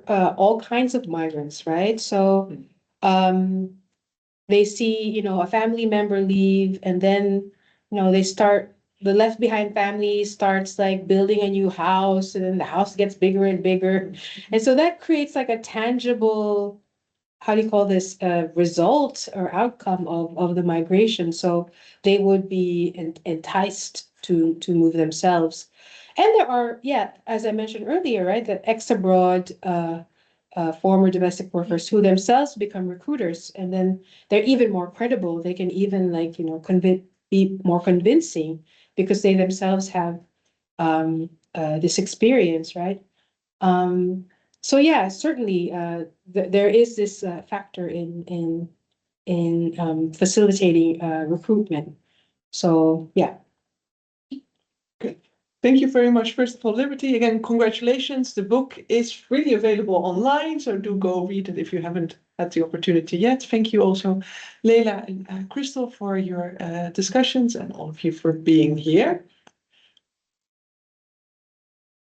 [SPEAKER 2] all kinds of migrants, right? So they see, a family member leave, and then, the left behind family starts like building a new house, and then the house gets bigger and bigger. And so that creates like a tangible, how do you call this, result or outcome of the migration. So they would be enticed to move themselves. And there are, as I mentioned earlier, right, that ex-abroad former domestic workers who themselves become recruiters, and then they're even more credible. They can even be more convincing because they themselves have this experience, right? So yeah, certainly there is this factor in facilitating recruitment. So yeah.
[SPEAKER 1] Thank you very much. First of all, Liberty, again, congratulations. The book is really available online, so do go read it if you haven't had the opportunity yet. Thank you also, Leila and Crystal, for your discussions, and all of you for being here.